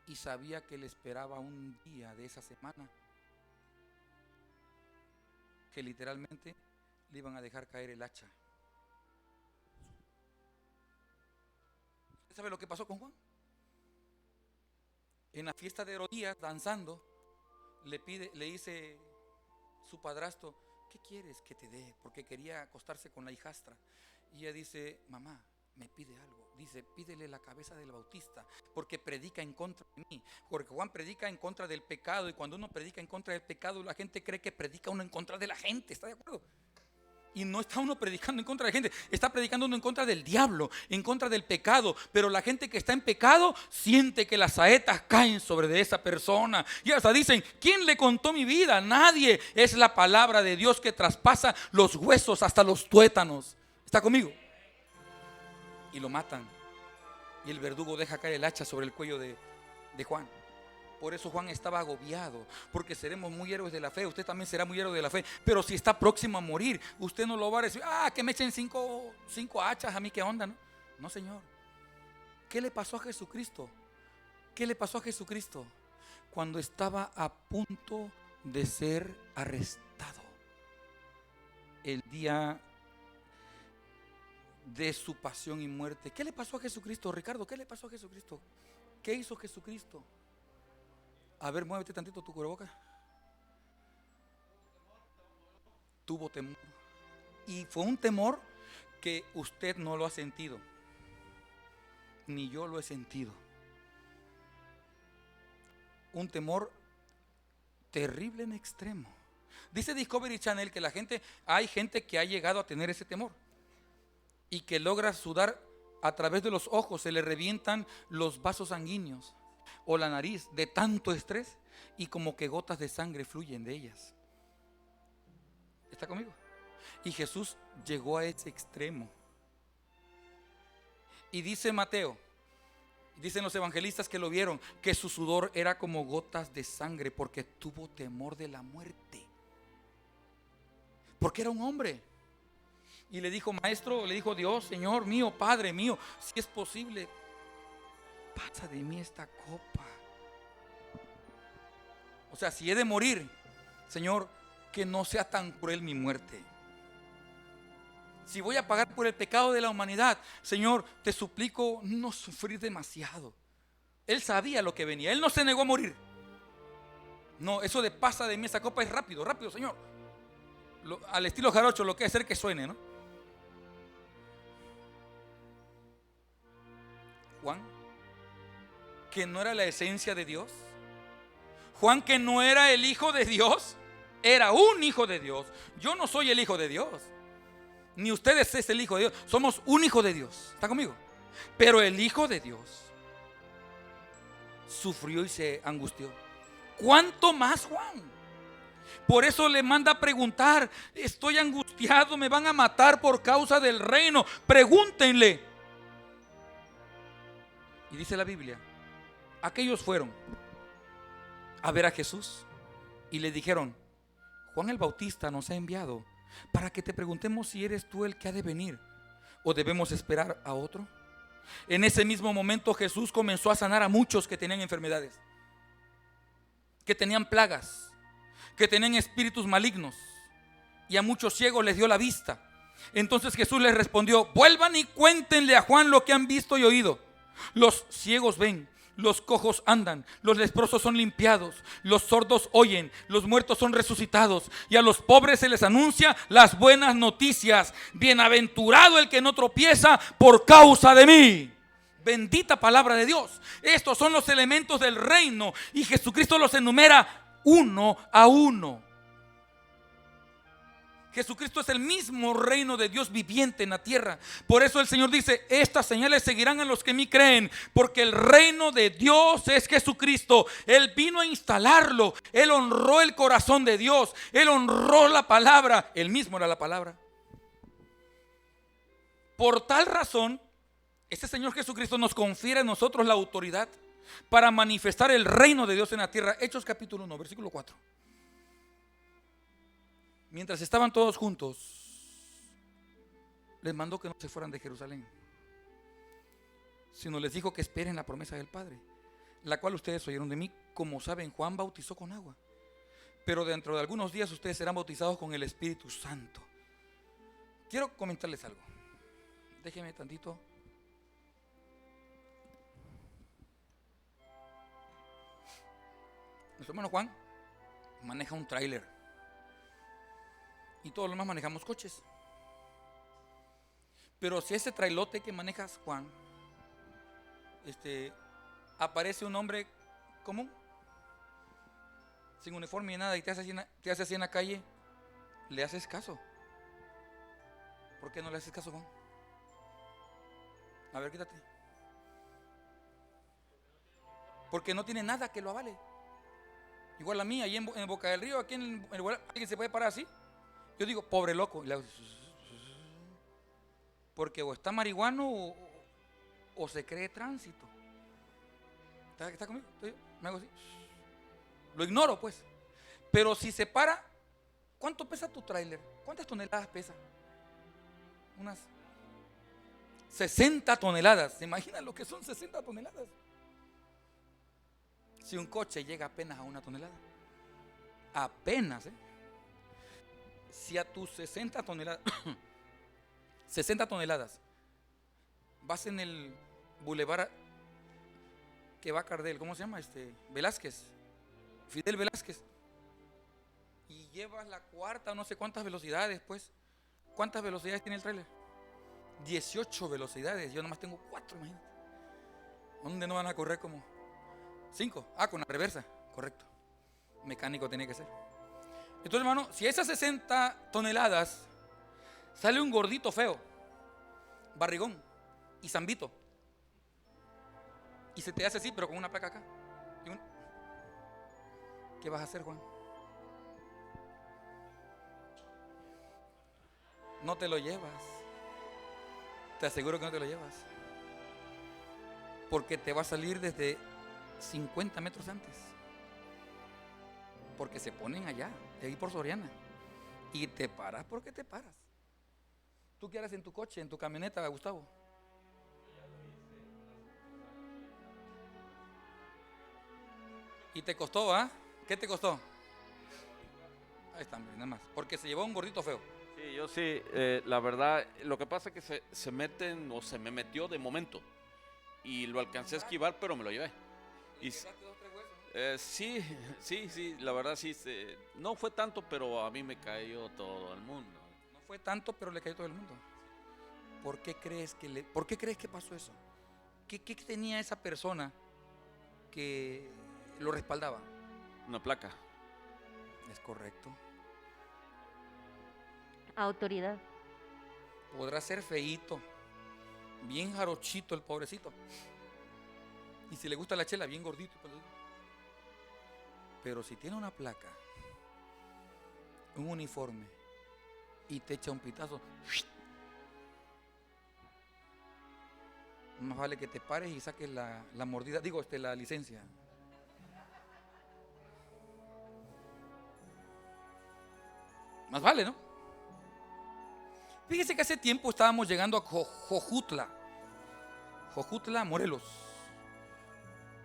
Speaker 1: Y sabía que le esperaba un día de esa semana que literalmente le iban a dejar caer el hacha. ¿Usted sabe lo que pasó con Juan? En la fiesta de Herodías, danzando, le dice su padrastro: ¿qué quieres que te dé? Porque quería acostarse con la hijastra. Y ella dice: mamá, me pide algo. Dice: pídele la cabeza del Bautista, porque predica en contra de mí. Porque Juan predica en contra del pecado, y cuando uno predica en contra del pecado, la gente cree que predica uno en contra de la gente. ¿Está de acuerdo? Y no está uno predicando en contra de la gente, está predicando uno en contra del diablo, en contra del pecado. Pero la gente que está en pecado siente que las saetas caen sobre de esa persona. Y hasta dicen: ¿quién le contó mi vida? Nadie. Es la palabra de Dios que traspasa los huesos hasta los tuétanos. ¿Está conmigo? Y lo matan. Y el verdugo deja caer el hacha sobre el cuello de Juan. Por eso Juan estaba agobiado, porque seremos muy héroes de la fe. Usted también será muy héroe de la fe. Pero si está próximo a morir, usted no lo va a decir: que me echen cinco hachas, a mí qué onda, ¿no? No, Señor. ¿Qué le pasó a Jesucristo? ¿Qué le pasó a Jesucristo? Cuando estaba a punto de ser arrestado, el día de su pasión y muerte. ¿Qué le pasó a Jesucristo, Ricardo? ¿Qué le pasó a Jesucristo? ¿Qué hizo Jesucristo? A ver, muévete tantito tu cubrebocas. Tuvo temor. Y fue un temor que usted no lo ha sentido, ni yo lo he sentido. Un temor terrible en extremo. Dice Discovery Channel que hay gente que ha llegado a tener ese temor y que logra sudar a través de los ojos, se le revientan los vasos sanguíneos o la nariz de tanto estrés, y como que gotas de sangre fluyen de ellas. ¿Está conmigo? Y Jesús llegó a ese extremo. Y dice Mateo, dicen los evangelistas que lo vieron, que su sudor era como gotas de sangre, porque tuvo temor de la muerte. Porque era un hombre. Y le dijo: maestro, le dijo: Dios, Señor mío, Padre mío, si es posible, pasa de mí esta copa. O sea, si he de morir, Señor, que no sea tan cruel mi muerte. Si voy a pagar por el pecado de la humanidad, Señor, te suplico no sufrir demasiado. Él sabía lo que venía, él no se negó a morir. No, eso de pasa de mí esa copa es rápido, rápido, Señor. Al estilo jarocho, lo que hacer que suene, ¿no? Juan, que no era la esencia de Dios. Juan, que no era el hijo de Dios, era un hijo de Dios. Yo no soy el hijo de Dios, ni ustedes es el hijo de Dios. Somos un hijo de Dios. ¿Está conmigo? Pero el hijo de Dios sufrió y se angustió. ¿Cuánto más Juan? Por eso le manda a preguntar: estoy angustiado, me van a matar por causa del reino, pregúntenle. Y dice la Biblia: aquellos fueron a ver a Jesús y le dijeron: Juan el Bautista nos ha enviado para que te preguntemos si eres tú el que ha de venir o debemos esperar a otro. En ese mismo momento Jesús comenzó a sanar a muchos que tenían enfermedades, que tenían plagas, que tenían espíritus malignos, y a muchos ciegos les dio la vista. Entonces Jesús les respondió: vuelvan y cuéntenle a Juan lo que han visto y oído. Los ciegos ven, los cojos andan, los leprosos son limpiados, los sordos oyen, los muertos son resucitados, y a los pobres se les anuncia las buenas noticias. Bienaventurado el que no tropieza por causa de mí. Bendita palabra de Dios. Estos son los elementos del reino, y Jesucristo los enumera uno a uno. Jesucristo es el mismo reino de Dios viviente en la tierra. Por eso el Señor dice: estas señales seguirán a los que en mí creen, porque el reino de Dios es Jesucristo. Él vino a instalarlo. Él honró el corazón de Dios. Él honró la palabra. Él mismo era la palabra. Por tal razón, este Señor Jesucristo nos confiere a nosotros la autoridad para manifestar el reino de Dios en la tierra. Hechos capítulo 1, versículo 4. Mientras estaban todos juntos, les mandó que no se fueran de Jerusalén, sino les dijo que esperen la promesa del Padre, la cual ustedes oyeron de mí. Como saben, Juan bautizó con agua, pero dentro de algunos días ustedes serán bautizados con el Espíritu Santo. Quiero comentarles algo. Déjenme tantito. Nuestro hermano Juan maneja un tráiler. Y todos los demás manejamos coches. Pero si ese trailote que manejas, Juan, aparece un hombre común, sin uniforme ni nada, y te hace así en la calle, ¿le haces caso? ¿Por qué no le haces caso, Juan? A ver, quítate. Porque no tiene nada que lo avale. Igual a mí, ahí en Boca del Río, aquí en el lugar, alguien se puede parar así. Yo digo, pobre loco. Y le hago, porque o está marihuano o se cree tránsito. ¿Está conmigo? Me hago así. Lo ignoro, pues. Pero si se para, ¿cuánto pesa tu tráiler? ¿Cuántas toneladas pesa? Unas 60 toneladas. ¿Se imaginan lo que son 60 toneladas? Si un coche llega apenas a 1 tonelada. Apenas, ¿eh? Si a tus 60 toneladas 60 toneladas vas en el bulevar que va a Cardel, ¿cómo se llama? Velázquez, Fidel Velázquez, y llevas la cuarta, no sé cuántas velocidades, pues. ¿Cuántas velocidades tiene el tráiler? 18 velocidades, yo nomás tengo 4, imagínate. ¿Dónde no van a correr como 5? Con la reversa, correcto. Mecánico tenía que ser. Entonces, hermano, si esas 60 toneladas sale un gordito feo, barrigón y zambito, y se te hace así, pero con una placa acá, ¿qué vas a hacer, Juan? No te lo llevas. Te aseguro que no te lo llevas. Porque te va a salir desde 50 metros antes. Porque se ponen allá, ahí por Soriana. Y te paras porque te paras. ¿Tú qué harás en tu coche, en tu camioneta, Gustavo? ¿Y te costó, ah? ¿Qué te costó? Ahí está, nada más. Porque se llevó un gordito feo.
Speaker 4: Sí, yo sí, la verdad, lo que pasa es que se meten o se me metió de momento y lo alcancé a esquivar, pero me lo llevé. Y sí, la verdad sí, no fue tanto, pero a mí me cayó todo el mundo.
Speaker 1: No fue tanto, pero le cayó todo el mundo. ¿Por qué crees que pasó eso? ¿Qué tenía esa persona que lo respaldaba?
Speaker 4: Una placa.
Speaker 1: Es correcto.
Speaker 6: Autoridad.
Speaker 1: Podrá ser feíto, bien jarochito el pobrecito. Y si le gusta la chela, bien gordito. Pero si tiene una placa, un uniforme y te echa un pitazo, más vale que te pares y saques la mordida, la licencia. Más vale, ¿no? Fíjese que hace tiempo estábamos llegando a Jojutla, Morelos,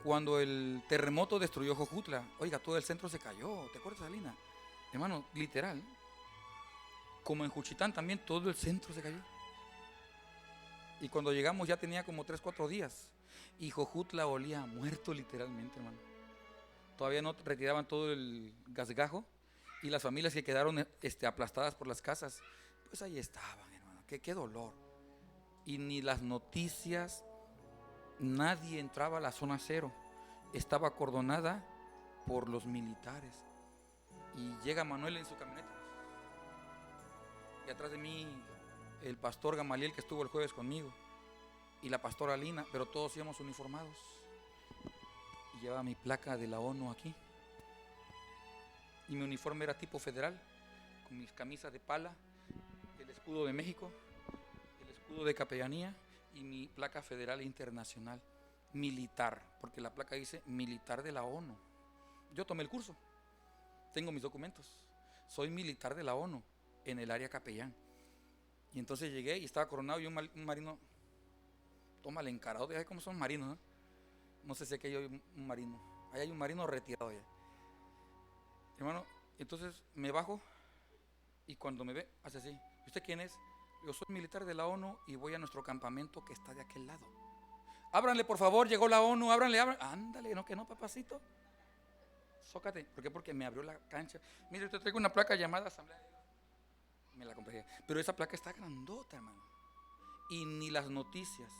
Speaker 1: cuando el terremoto destruyó Jojutla. Oiga, todo el centro se cayó. ¿Te acuerdas, Alina? Hermano, literal. Como en Juchitán también, todo el centro se cayó. Y cuando llegamos ya tenía como 3, 4 días. Y Jojutla olía muerto literalmente, hermano. Todavía no retiraban todo el gasgajo. Y las familias que quedaron aplastadas por las casas, pues ahí estaban, hermano. Qué dolor. Y ni las noticias, nadie entraba a la zona cero. Estaba acordonada por los militares. Y llega Manuel en su camioneta. Y atrás de mí el pastor Gamaliel, que estuvo el jueves conmigo, y la pastora Lina, pero todos íbamos uniformados. Y llevaba mi placa de la ONU aquí. Y mi uniforme era tipo federal, con mis camisas de pala, el escudo de México, el escudo de capellanía y mi placa federal e internacional, militar, porque la placa dice militar de la ONU. Yo tomé el curso, tengo mis documentos, soy militar de la ONU en el área capellán. Y entonces llegué y estaba coronado y un marino, tómale encarado, ya cómo son marinos, ¿no? No sé si aquí hay un marino, ahí hay un marino retirado ya. Hermano, entonces me bajo y cuando me ve, hace así. ¿Usted quién es? Yo soy militar de la ONU y voy a nuestro campamento que está de aquel lado. Ábranle, por favor, llegó la ONU, ábranle. Ándale, no, que no, papacito. zócate. ¿Por qué? Porque me abrió la cancha. Mire, te traigo una placa llamada Asamblea. Me la compré. Pero esa placa está grandota, hermano. Y ni las noticias.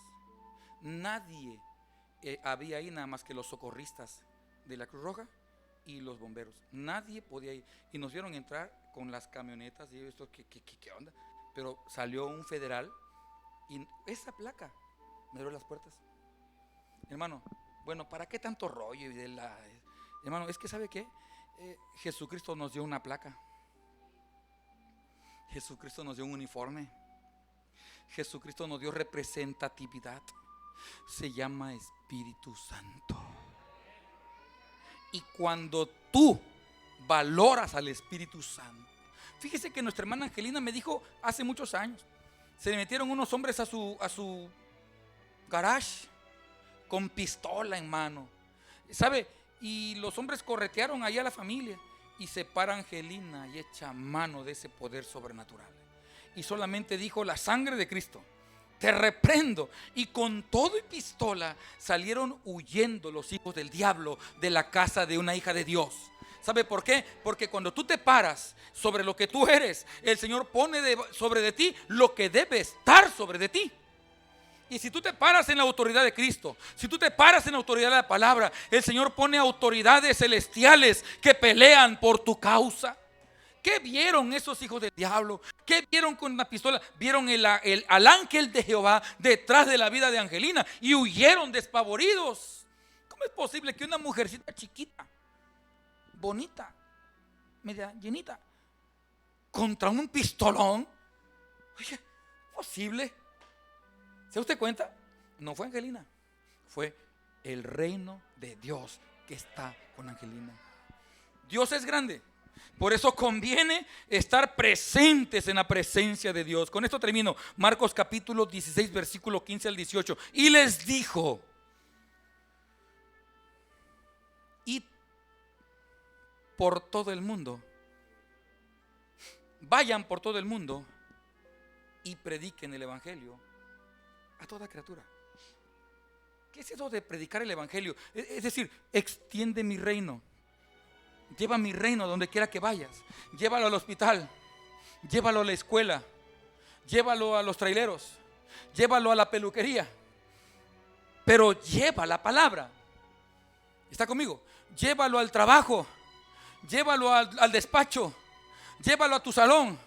Speaker 1: Nadie había ahí, nada más que los socorristas de la Cruz Roja y los bomberos. Nadie podía ir. Y nos vieron entrar con las camionetas. Y esto, ¿qué onda? Pero salió un federal y esa placa me abrió las puertas. Hermano, bueno, ¿para qué tanto rollo? Hermano, es que ¿sabe qué? Jesucristo nos dio una placa. Jesucristo nos dio un uniforme. Jesucristo nos dio representatividad. Se llama Espíritu Santo. Y cuando tú valoras al Espíritu Santo, fíjese que nuestra hermana Angelina me dijo hace muchos años, se le metieron unos hombres a su garage con pistola en mano, ¿sabe? Y los hombres corretearon allá a la familia y se para Angelina y echa mano de ese poder sobrenatural. Y solamente dijo: la sangre de Cristo, te reprendo. Y con todo y pistola salieron huyendo los hijos del diablo de la casa de una hija de Dios. ¿Sabe por qué? Porque cuando tú te paras sobre lo que tú eres, el Señor pone sobre de ti lo que debe estar sobre de ti. Y si tú te paras en la autoridad de Cristo, si tú te paras en la autoridad de la palabra, el Señor pone autoridades celestiales que pelean por tu causa. ¿Qué vieron esos hijos del diablo? ¿Qué vieron con una pistola? Vieron al ángel de Jehová detrás de la vida de Angelina y huyeron despavoridos. ¿Cómo es posible que una mujercita chiquita, bonita, media llenita, contra un pistolón? Oye, ¿es posible? ¿Se da usted cuenta? No fue Angelina, fue el reino de Dios que está con Angelina. Dios es grande. Por eso conviene estar presentes en la presencia de Dios. Con esto termino. Marcos capítulo 16, versículo 15 al 18. Y les dijo: id por todo el mundo, vayan por todo el mundo y prediquen el evangelio a toda criatura. ¿Qué es eso de predicar el evangelio? Es decir, extiende mi reino. Lleva mi reino donde quiera que vayas. Llévalo al hospital, llévalo a la escuela, llévalo a los traileros, llévalo a la peluquería, pero lleva la palabra. ¿Está conmigo? Llévalo al trabajo, llévalo al despacho, llévalo a tu salón,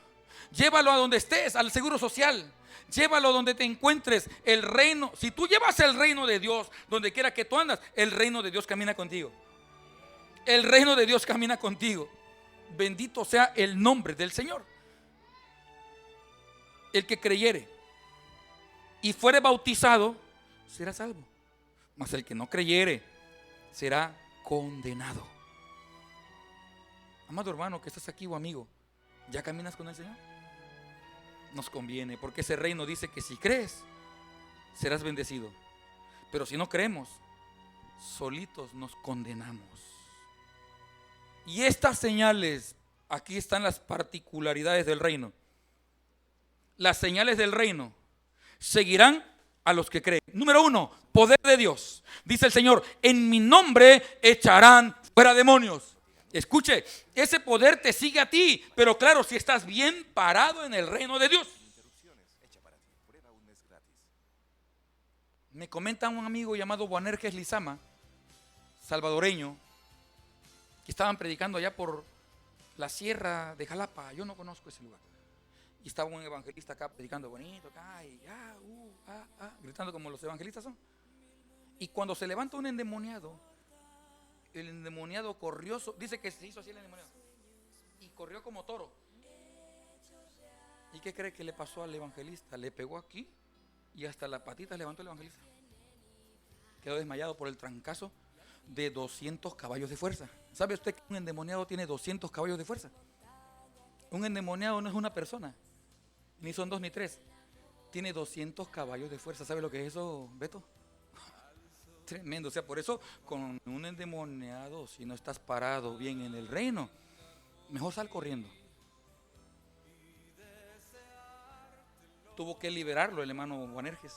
Speaker 1: llévalo a donde estés, al seguro social, llévalo donde te encuentres. El reino, si tú llevas el reino de Dios donde quiera que tú andas, el reino de Dios camina contigo. El reino de Dios camina contigo. Bendito sea el nombre del Señor. El que creyere y fuere bautizado será salvo, mas el que no creyere será condenado. Amado hermano que estás aquí o amigo, ¿ya caminas con el Señor? Nos conviene, porque ese reino dice que si crees serás bendecido, pero si no creemos, solitos nos condenamos. Y estas señales, aquí están las particularidades del reino. Las señales del reino seguirán a los que creen. Número 1, poder de Dios. Dice el Señor: en mi nombre echarán fuera demonios. Escuche, ese poder te sigue a ti, pero claro, si estás bien parado en el reino de Dios. Me comenta un amigo llamado Boanerges Lizama, salvadoreño, que estaban predicando allá por la sierra de Jalapa. Yo no conozco ese lugar. Y estaba un evangelista acá predicando bonito, acá, y gritando como los evangelistas son. Y cuando se levanta un endemoniado, el endemoniado corrió, dice que se hizo así el endemoniado, y corrió como toro. ¿Y qué cree que le pasó al evangelista? Le pegó aquí y hasta la patita levantó el evangelista. Quedó desmayado por el trancazo de 200 caballos de fuerza. ¿Sabe usted que un endemoniado tiene 200 caballos de fuerza? Un endemoniado no es una persona, ni son 2 ni 3. Tiene 200 caballos de fuerza. ¿Sabe lo que es eso, Beto? Tremendo. O sea, por eso con un endemoniado, si no estás parado bien en el reino, mejor sal corriendo. Tuvo que liberarlo el hermano Boanerges.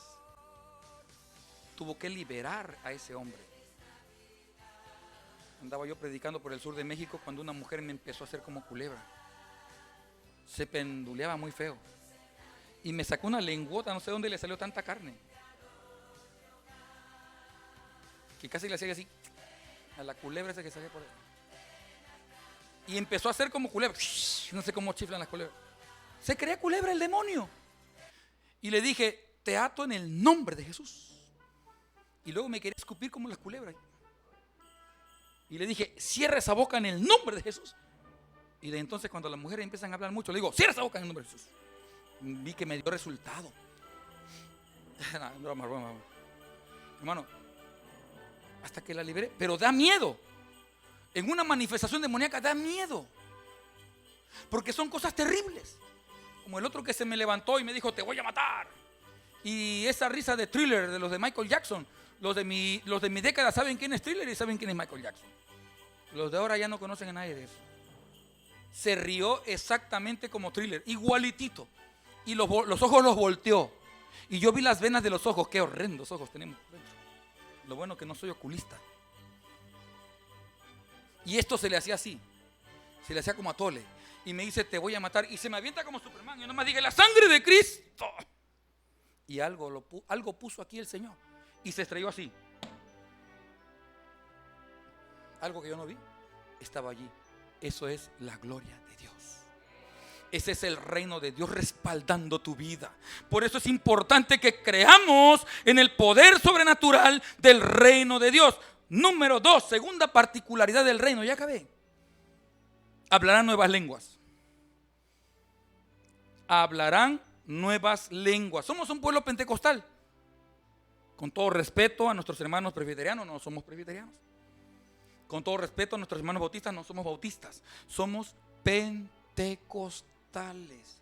Speaker 1: Tuvo que liberar a ese hombre. Andaba yo predicando por el sur de México cuando una mujer me empezó a hacer como culebra. Se penduleaba muy feo. Y me sacó una lengüota, no sé dónde le salió tanta carne. Que casi le hacía así a la culebra esa que salía por ahí. Y empezó a hacer como culebra. No sé cómo chiflan las culebras. Se creía culebra el demonio. Y le dije, te ato en el nombre de Jesús. Y luego me quería escupir como las culebras. Y le dije, cierra esa boca en el nombre de Jesús. Y de entonces cuando las mujeres empiezan a hablar mucho, le digo, cierra esa boca en el nombre de Jesús. Vi que me dio resultado. Broma. Hermano, hasta que la liberé, pero da miedo. En una manifestación demoníaca da miedo. Porque son cosas terribles. Como el otro que se me levantó y me dijo, te voy a matar. Y esa risa de Thriller, de los de Michael Jackson. Los de mi década saben quién es Thriller y saben quién es Michael Jackson. Los de ahora ya no conocen a nadie de eso. Se rió exactamente como Thriller, igualitito. Y los ojos los volteó. Y yo vi las venas de los ojos. Qué horrendos ojos tenemos dentro. Lo bueno que no soy oculista. Y esto se le hacía así. Se le hacía como a Tole. Y me dice, te voy a matar. Y se me avienta como Superman. Y nomás dije, la sangre de Cristo. Y algo puso aquí el Señor. Y se estrelló así. Algo que yo no vi estaba allí. Eso es la gloria de Dios. Ese es el reino de Dios respaldando tu vida. Por eso es importante que creamos en el poder sobrenatural del reino de Dios. Número 2, segunda particularidad del reino. Ya acabé. Hablarán nuevas lenguas. Hablarán nuevas lenguas. Somos un pueblo pentecostal. Con todo respeto a nuestros hermanos presbiterianos, no somos presbiterianos. Con todo respeto a nuestros hermanos bautistas, no somos bautistas. Somos pentecostales.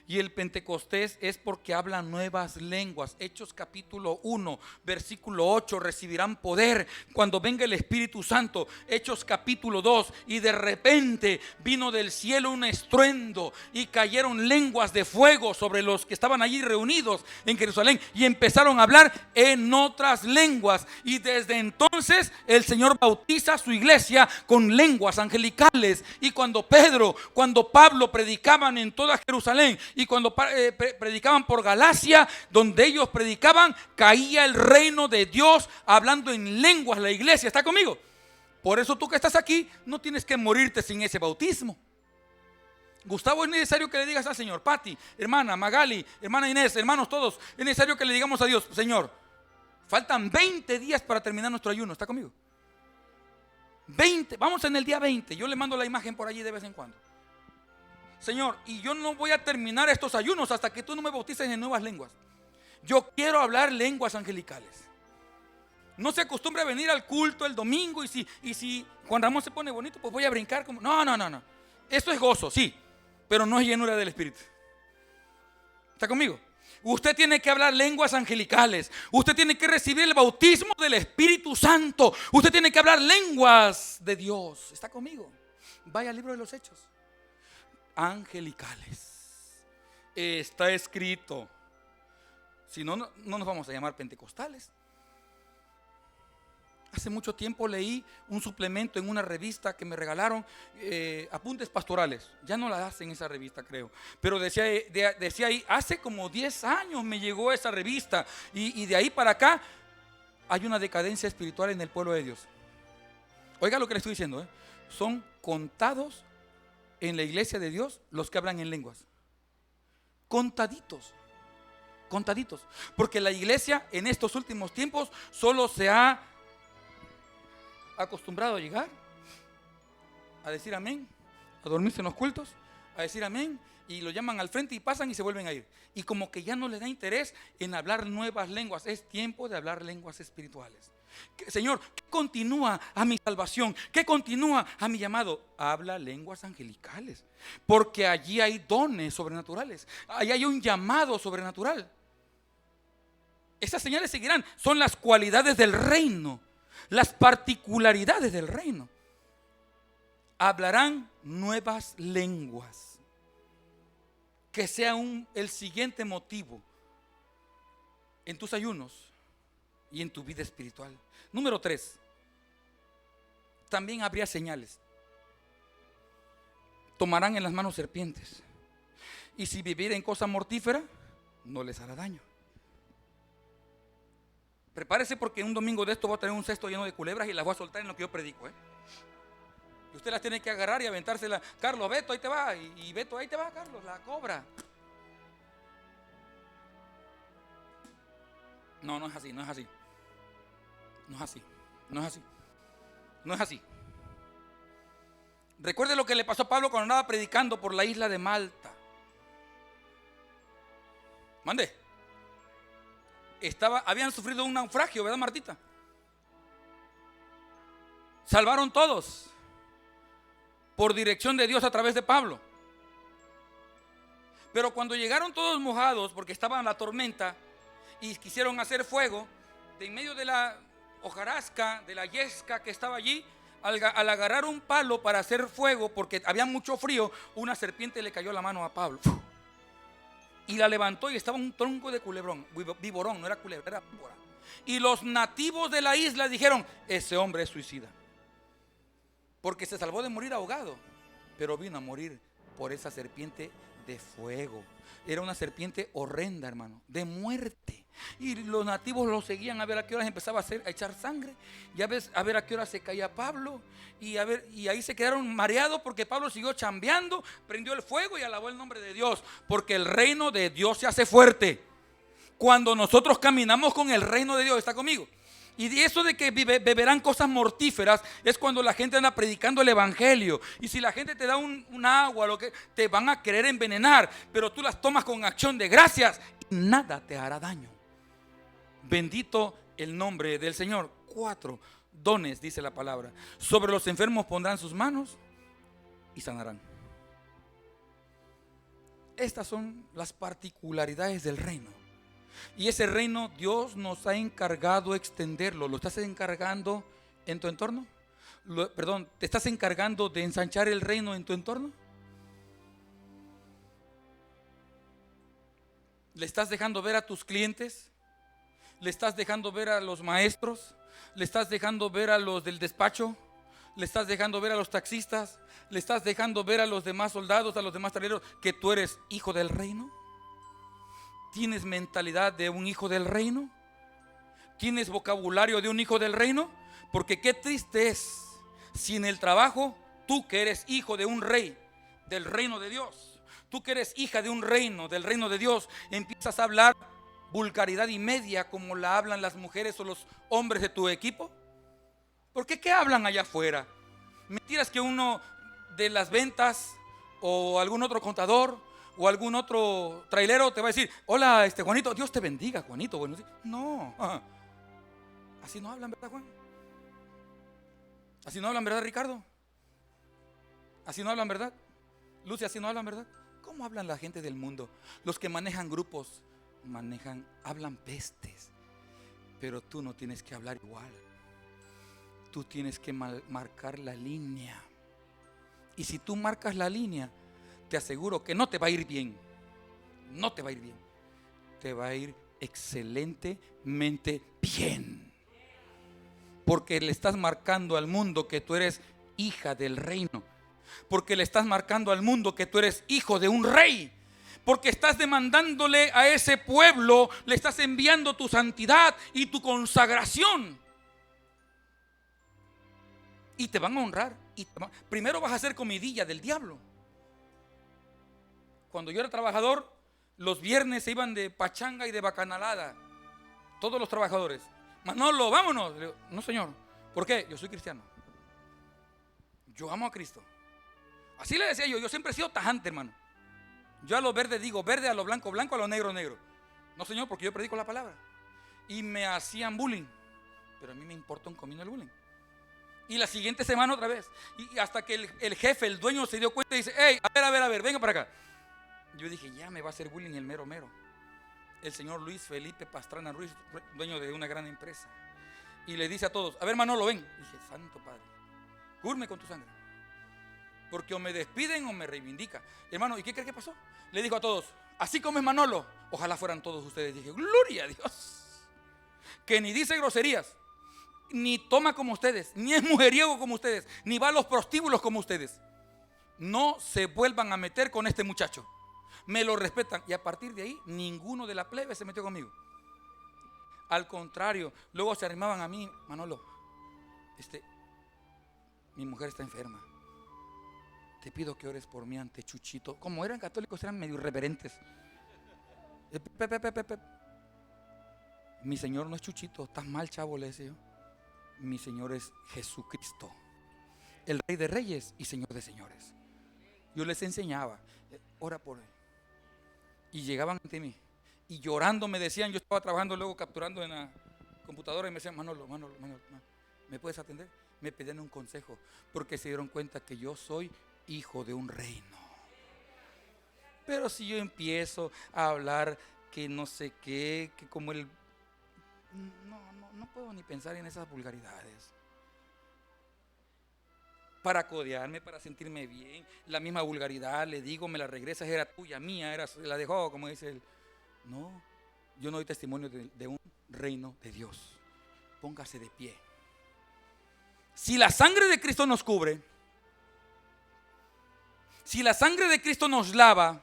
Speaker 1: Y el Pentecostés es porque hablan nuevas lenguas. Hechos capítulo 1, versículo 8, recibirán poder cuando venga el Espíritu Santo. Hechos capítulo 2, y de repente vino del cielo un estruendo y cayeron lenguas de fuego sobre los que estaban allí reunidos en Jerusalén y empezaron a hablar en otras lenguas. Y desde entonces el Señor bautiza a su iglesia con lenguas angelicales. Y cuando Pablo predicaban en toda Jerusalén, y cuando predicaban por Galacia, donde ellos predicaban, caía el reino de Dios hablando en lenguas la iglesia. ¿Está conmigo? Por eso tú que estás aquí no tienes que morirte sin ese bautismo. Gustavo, es necesario que le digas al Señor, Pati, hermana Magali, hermana Inés, hermanos todos, es necesario que le digamos a Dios, Señor, faltan 20 días para terminar nuestro ayuno. ¿Está conmigo? 20, vamos en el día 20. Yo le mando la imagen por allí de vez en cuando. Señor, y yo no voy a terminar estos ayunos hasta que tú no me bautices en nuevas lenguas. Yo quiero hablar lenguas angelicales. No se acostumbre a venir al culto el domingo y si Juan Ramón se pone bonito, pues voy a brincar como... No. Esto es gozo, sí, pero no es llenura del Espíritu. ¿Está conmigo? Usted tiene que hablar lenguas angelicales. Usted tiene que recibir el bautismo del Espíritu Santo. Usted tiene que hablar lenguas de Dios. ¿Está conmigo? Vaya al libro de los Hechos. Angelicales. Está escrito. Si no, no nos vamos a llamar pentecostales. Hace mucho tiempo leí un suplemento en una revista que me regalaron, apuntes pastorales. Ya no la hacen esa revista, creo. Pero decía ahí, hace como 10 años me llegó esa revista. Y de ahí para acá hay una decadencia espiritual en el pueblo de Dios. Oiga lo que le estoy diciendo, son contados en la iglesia de Dios los que hablan en lenguas. Contaditos. Porque la iglesia en estos últimos tiempos solo se ha acostumbrado a llegar, a decir amén, a dormirse en los cultos, a decir amén, y lo llaman al frente y pasan y se vuelven a ir. Y como que ya no les da interés en hablar nuevas lenguas. Es tiempo de hablar lenguas espirituales. Señor, ¿qué continúa a mi salvación? ¿Qué continúa a mi llamado? Habla lenguas angelicales, porque allí hay dones sobrenaturales, allí hay un llamado sobrenatural. Esas señales seguirán, son las cualidades del reino, las particularidades del reino. Hablarán nuevas lenguas. Que sea el siguiente motivo en tus ayunos y en tu vida espiritual. Número 3. también habría señales. Tomarán en las manos serpientes, y si vivieren cosa mortífera, no les hará daño. Prepárese, porque un domingo de esto voy a tener un cesto lleno de culebras y las voy a soltar en lo que yo predico, Y usted las tiene que agarrar y aventárselas. Carlos, Beto, ahí te va. Y Beto, ahí te va, Carlos, la cobra. No, no es así, no es así. No es así, no es así. No es así. Recuerde lo que le pasó a Pablo cuando andaba predicando por la isla de Malta. Mande. Habían sufrido un naufragio, ¿verdad, Martita? Salvaron todos por dirección de Dios a través de Pablo. Pero cuando llegaron todos mojados, porque estaba en la tormenta, y quisieron hacer fuego, de en medio de la hojarasca, de la yesca que estaba allí, al agarrar un palo para hacer fuego, porque había mucho frío, una serpiente le cayó la mano a Pablo y la levantó, y estaba un tronco de culebrón, viborón, no era culebra, era víbora. Y los nativos de la isla dijeron: ese hombre es suicida, porque se salvó de morir ahogado, pero vino a morir por esa serpiente de fuego. Era una serpiente horrenda, hermano, de muerte. Y los nativos lo seguían a ver a qué horas empezaba a echar sangre, y a ver a qué hora se caía Pablo, y ahí se quedaron mareados, porque Pablo siguió chambeando, prendió el fuego y alabó el nombre de Dios, porque el reino de Dios se hace fuerte cuando nosotros caminamos con el reino de Dios. ¿Está conmigo? Y de eso de que beberán cosas mortíferas es cuando la gente anda predicando el evangelio. Y si la gente te da un agua, lo que te van a querer envenenar, pero tú las tomas con acción de gracias y nada te hará daño. Bendito el nombre del Señor. 4 dones, dice la palabra. Sobre los enfermos pondrán sus manos y sanarán. Estas son las particularidades del reino. Y ese reino Dios nos ha encargado extenderlo. ¿Lo estás encargando en tu entorno? ¿Te estás encargando de ensanchar el reino en tu entorno? ¿Le estás dejando ver a tus clientes? ¿Le estás dejando ver a los maestros? ¿Le estás dejando ver a los del despacho? ¿Le estás dejando ver a los taxistas? ¿Le estás dejando ver a los demás soldados, a los demás traileros, que tú eres hijo del reino? ¿Tienes mentalidad de un hijo del reino? ¿Tienes vocabulario de un hijo del reino? Porque qué triste es si en el trabajo, tú que eres hijo de un rey del reino de Dios, tú que eres hija de un reino del reino de Dios, empiezas a hablar vulgaridad y media como la hablan las mujeres o los hombres de tu equipo. ¿Por qué? ¿Qué hablan allá afuera? Mentiras que uno de las ventas o algún otro contador o algún otro trailero te va a decir: hola, Juanito, Dios te bendiga, Juanito. Bueno, no, así no hablan, ¿verdad, Juan? Así no hablan, ¿verdad, Ricardo? Así no hablan, ¿verdad, Lucy? Así no hablan, ¿verdad? ¿Cómo hablan la gente del mundo? Los que manejan grupos hablan pestes, pero tú no tienes que hablar igual. Tú tienes que marcar la línea, y si tú marcas la línea, te aseguro que no te va a ir bien. No te va a ir bien. Te va a ir excelentemente bien. Porque le estás marcando al mundo que tú eres hija del reino. Porque le estás marcando al mundo que tú eres hijo de un rey. Porque estás demandándole a ese pueblo, le estás enviando tu santidad y tu consagración. Y te van a honrar. Primero vas a ser comidilla del diablo. Cuando yo era trabajador, los viernes se iban de pachanga y de bacanalada. Todos los trabajadores. Manolo, vámonos. Le digo: no, señor. ¿Por qué? Yo soy cristiano. Yo amo a Cristo. Así le decía yo. Yo siempre he sido tajante, hermano. Yo a lo verde digo verde, a lo blanco blanco, a lo negro negro. No, señor, porque yo predico la palabra. Y me hacían bullying, pero a mí me importa un comino el bullying. Y la siguiente semana otra vez. Y hasta que el jefe, el dueño, se dio cuenta y dice: hey, a ver, venga para acá. Yo dije: ya me va a hacer bullying el mero mero. El señor Luis Felipe Pastrana Ruiz, dueño de una gran empresa. Y le dice a todos: a ver, Manolo, ven. Dije: santo padre, cúbreme con tu sangre, porque o me despiden o me reivindica. Hermano, ¿y qué cree que pasó? Le dijo a todos: así como es Manolo, ojalá fueran todos ustedes. Dije: gloria a Dios, que ni dice groserías. ni toma como ustedes, ni es mujeriego como ustedes, ni va a los prostíbulos como ustedes. No se vuelvan a meter con este muchacho. Me lo respetan. Y a partir de ahí, ninguno de la plebe se metió conmigo. Al contrario, luego se arrimaban a mí: Manolo, mi mujer está enferma. Te pido que ores por mí ante Chuchito. Como eran católicos, eran medio irreverentes. Mi Señor no es Chuchito. Estás mal, chavo, le decía yo. Mi Señor es Jesucristo, el Rey de Reyes y Señor de Señores. Yo les enseñaba: ora por él. Y llegaban ante mí y llorando me decían, yo estaba trabajando luego capturando en la computadora, y me decían: Manolo, ¿me puedes atender? Me pedían un consejo porque se dieron cuenta que yo soy hijo de un reino. Pero si yo empiezo a hablar que no sé qué, que como el... No puedo ni pensar en esas vulgaridades. Para codearme, para sentirme bien, la misma vulgaridad, le digo, me la regresas, era tuya, mía, la dejó, como dice él. No, yo no doy testimonio de un reino de Dios. Póngase de pie. Si la sangre de Cristo nos cubre, si la sangre de Cristo nos lava,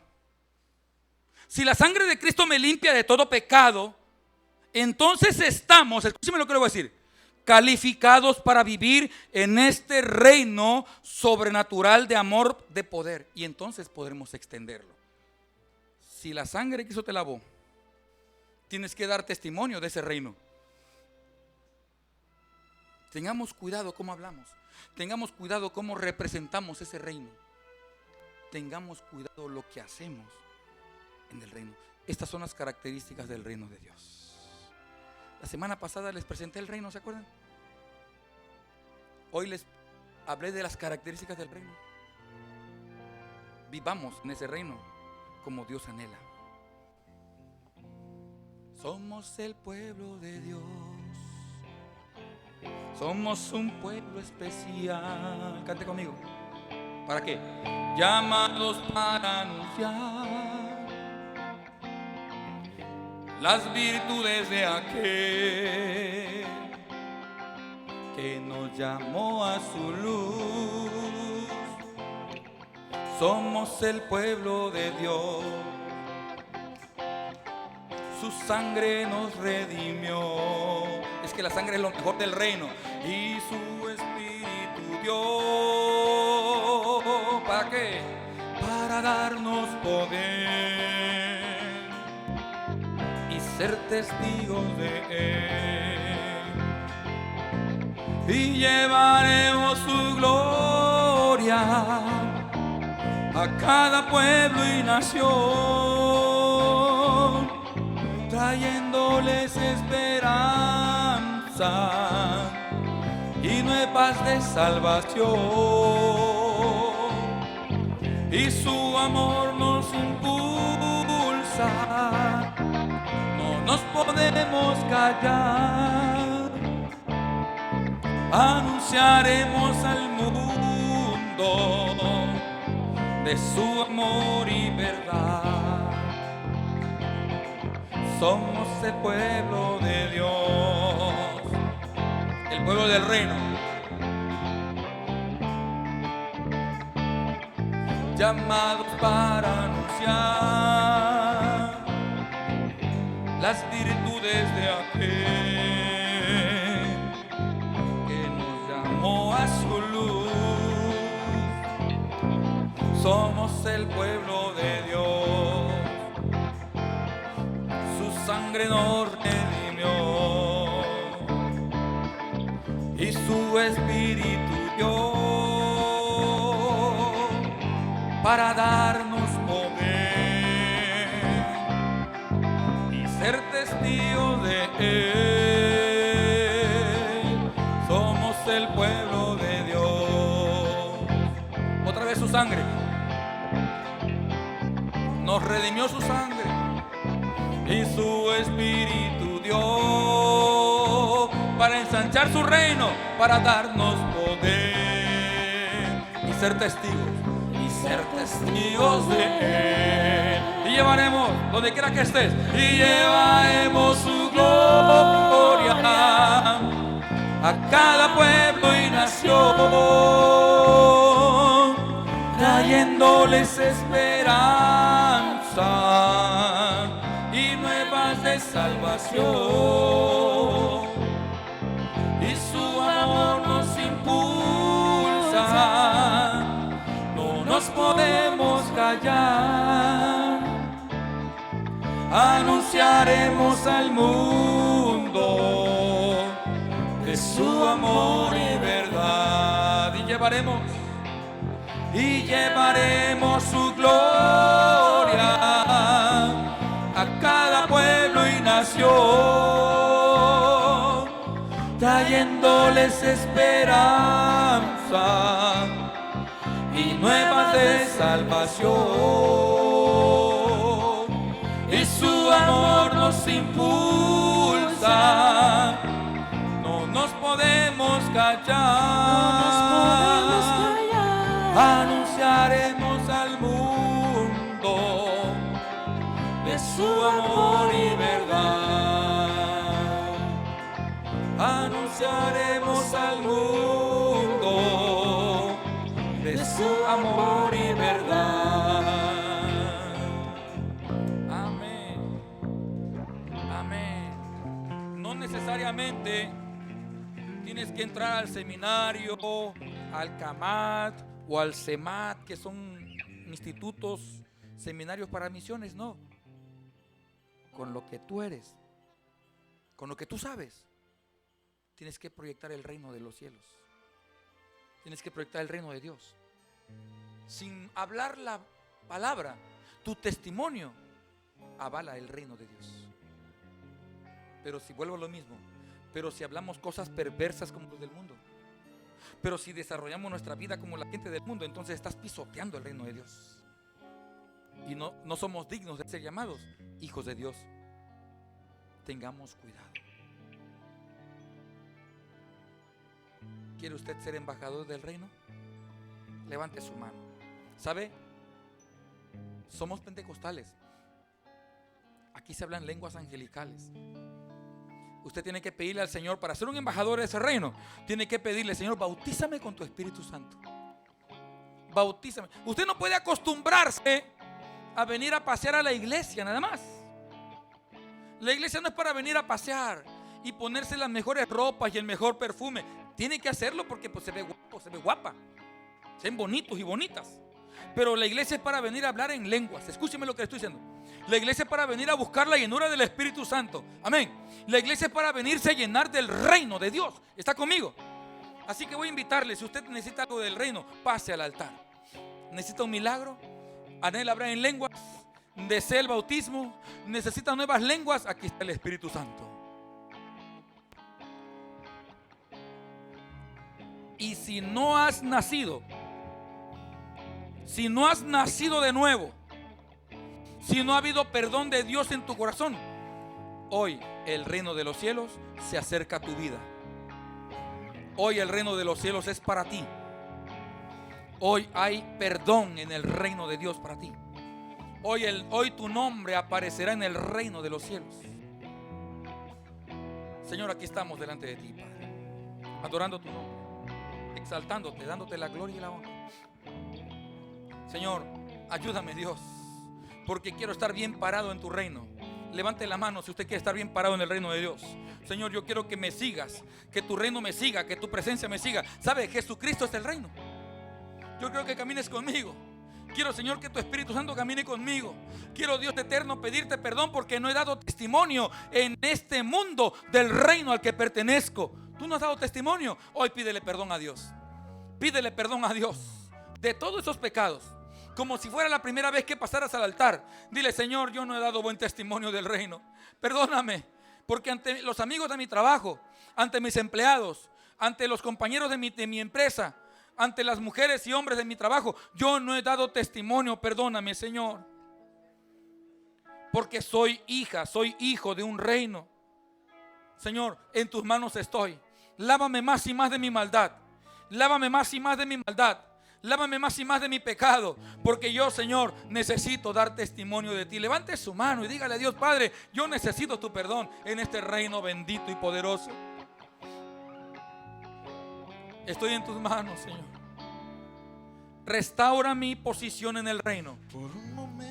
Speaker 1: si la sangre de Cristo me limpia de todo pecado, entonces estamos, escúcheme lo que le voy a decir, calificados para vivir en este reino sobrenatural de amor, de poder. Y entonces podremos extenderlo. Si la sangre de Cristo te lavó, tienes que dar testimonio de ese reino. Tengamos cuidado cómo hablamos. Tengamos cuidado cómo representamos ese reino. Tengamos cuidado lo que hacemos en el reino. Estas son las características del reino de Dios. La semana pasada les presenté el reino, ¿se acuerdan? Hoy les hablé de las características del reino. Vivamos en ese reino como Dios anhela. Somos el pueblo de Dios. Somos un pueblo especial. Cante conmigo. ¿Para qué? Llamados para anunciar las virtudes de aquel que nos llamó a su luz. Somos el pueblo de Dios. Su sangre nos redimió. Es que la sangre es lo mejor del reino. Y su espíritu dio. ¿Para qué? Para darnos poder y ser testigos de él. Y llevaremos su gloria a cada pueblo y nación, trayéndoles esperanza y nuevas de salvación. Y su amor nos impulsa, no nos podemos callar. Anunciaremos al mundo de su amor y verdad. Somos el pueblo de Dios, el pueblo del reino, llamados para anunciar las virtudes de aquel que nos llamó a su luz. Somos el pueblo de Dios, su sangre nos redimió y su espíritu dio para darnos poder y ser testigos de él. Somos el pueblo de Dios. Otra vez su sangre nos redimió, su sangre y su espíritu dio para ensanchar su reino, para darnos poder y ser testigos de él. Y llevaremos, donde quiera que estés, y llevaremos su gloria a cada pueblo y nación, trayéndoles esperanza y nuevas de salvación. Y su amor nos impulsa, no nos podemos callar. Anunciaremos al mundo de su amor y verdad, y llevaremos su gloria a cada pueblo y nación, trayéndoles esperanza y nuevas de salvación. Y su amor nos impulsa, no nos podemos callar. Anunciaremos al mundo de su amor y verdad. Anunciaremos al mundo de su amor y verdad. Amén. Amén. No necesariamente tienes que entrar al seminario, al CAMAT o al CEMAT, que son institutos, seminarios para misiones. No. Con lo que tú eres, con lo que tú sabes, tienes que proyectar el reino de los cielos. Tienes que proyectar el reino de Dios. Sin hablar la palabra, tu testimonio avala el reino de Dios. Pero si vuelvo a lo mismo, pero si hablamos cosas perversas como los del mundo, pero si desarrollamos nuestra vida como la gente del mundo, entonces estás pisoteando el reino de Dios. Y no somos dignos de ser llamados hijos de Dios. Tengamos cuidado. ¿Quiere usted ser embajador del reino? Levante su mano. ¿Sabe? Somos pentecostales. Aquí se hablan lenguas angelicales. Usted tiene que pedirle al Señor, para ser un embajador de ese reino, tiene que pedirle: Señor, bautízame con tu Espíritu Santo. Bautízame. Usted no puede acostumbrarse a venir a pasear a la iglesia nada más. La iglesia no es para venir a pasear y ponerse las mejores ropas y el mejor perfume. Tiene que hacerlo porque pues, se ve guapo, se ve guapa, se ven bonitos y bonitas. Pero la iglesia es para venir a hablar en lenguas. Escúcheme lo que le estoy diciendo. La iglesia es para venir a buscar la llenura del Espíritu Santo. Amén. La iglesia es para venirse a llenar del reino de Dios. ¿Está conmigo? Así que voy a invitarle: si usted necesita algo del reino, pase al altar. Necesita un milagro, anhela hablar en lenguas, desea el bautismo, necesita nuevas lenguas, aquí está el Espíritu Santo. Y si no has nacido de nuevo, si no ha habido perdón de Dios en tu corazón, hoy el reino de los cielos se acerca a tu vida. Hoy el reino de los cielos es para ti. Hoy hay perdón en el reino de Dios para ti. Hoy tu nombre aparecerá en el reino de los cielos. Señor, aquí estamos delante de ti, Padre, adorando tu nombre, exaltándote, dándote la gloria y la honra. Señor, ayúdame, Dios, porque quiero estar bien parado en tu reino. Levante la mano si usted quiere estar bien parado en el reino de Dios. Señor, yo quiero que me sigas, que tu reino me siga, que tu presencia me siga. ¿Sabe? Jesucristo es el reino. Yo quiero que camines conmigo. Quiero, Señor, que tu Espíritu Santo camine conmigo. Quiero, Dios eterno, pedirte perdón porque no he dado testimonio en este mundo del reino al que pertenezco. Tú no has dado testimonio. Hoy pídele perdón a Dios. Pídele perdón a Dios de todos esos pecados. Como si fuera la primera vez que pasaras al altar. Dile: Señor, yo no he dado buen testimonio del reino. Perdóname, porque ante los amigos de mi trabajo, ante mis empleados, ante los compañeros de mi empresa, ante las mujeres y hombres de mi trabajo, yo no he dado testimonio. Perdóname, Señor, porque soy hija, soy hijo de un reino. Señor, en tus manos estoy. Lávame más y más de mi maldad. Lávame más y más de mi maldad. Lávame más y más de mi pecado, porque yo, Señor, necesito dar testimonio de ti. Levante su mano y dígale a Dios: Padre, yo necesito tu perdón en este reino bendito y poderoso. Estoy en tus manos, Señor. Restaura mi posición en el reino.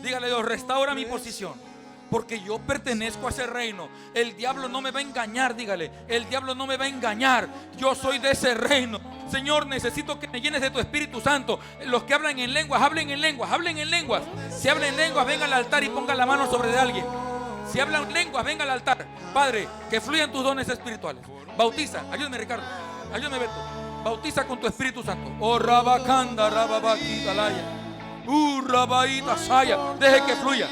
Speaker 1: Dígale a Dios, restaura mi posición, porque yo pertenezco a ese reino. El diablo no me va a engañar, dígale. El diablo no me va a engañar. Yo soy de ese reino. Señor, necesito que me llenes de tu Espíritu Santo. Los que hablan en lenguas, hablen en lenguas, hablen en lenguas. Si hablan en lenguas, venga al altar y ponga la mano sobre de alguien. Si hablan lenguas, venga al altar. Padre, que fluyan tus dones espirituales. Bautiza, ayúdame Ricardo, ayúdame Beto. Bautiza con tu Espíritu Santo. Oh, rabacanda, rababaquita, laya. Rabaita, saya. Deje que fluya.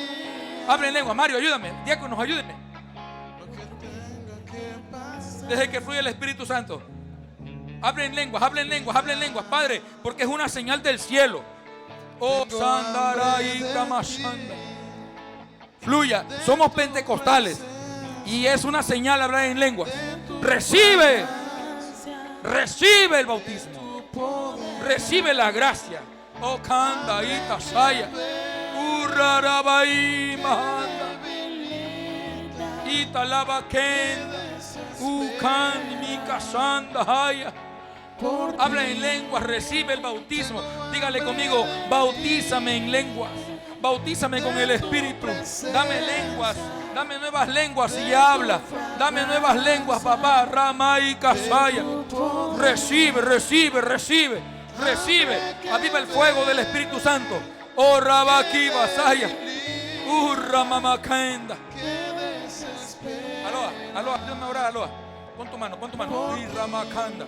Speaker 1: Habla en lengua. Mario, ayúdame. Diáconos, ayúdenme. Deje que fluya el Espíritu Santo. Habla en lenguas, habla en lenguas, habla en lenguas, Padre, porque es una señal del cielo. Oh, sandaraita masanda. Fluya. Somos pentecostales y es una señal hablar en lenguas. Recibe. Recibe el bautismo. Recibe la gracia. Oh, kanda ita saya. Urarabai mahanda. Ita lava kenda. Ukan mi kasanda haya. Habla en lenguas, recibe el bautismo. Dígale conmigo, bautízame en lenguas. Bautízame con el Espíritu. Dame lenguas. Dame nuevas lenguas y habla. Dame nuevas lenguas, papá. Rama y Kasaya. Recibe, recibe, recibe. Recibe. Aviva el fuego del Espíritu Santo. Oh, Rabaki Basaya. Ramamakenda. Aloha, aloha, ayúdame a orar, aloha. Pon tu mano, pon tu mano. Y Ramakanda.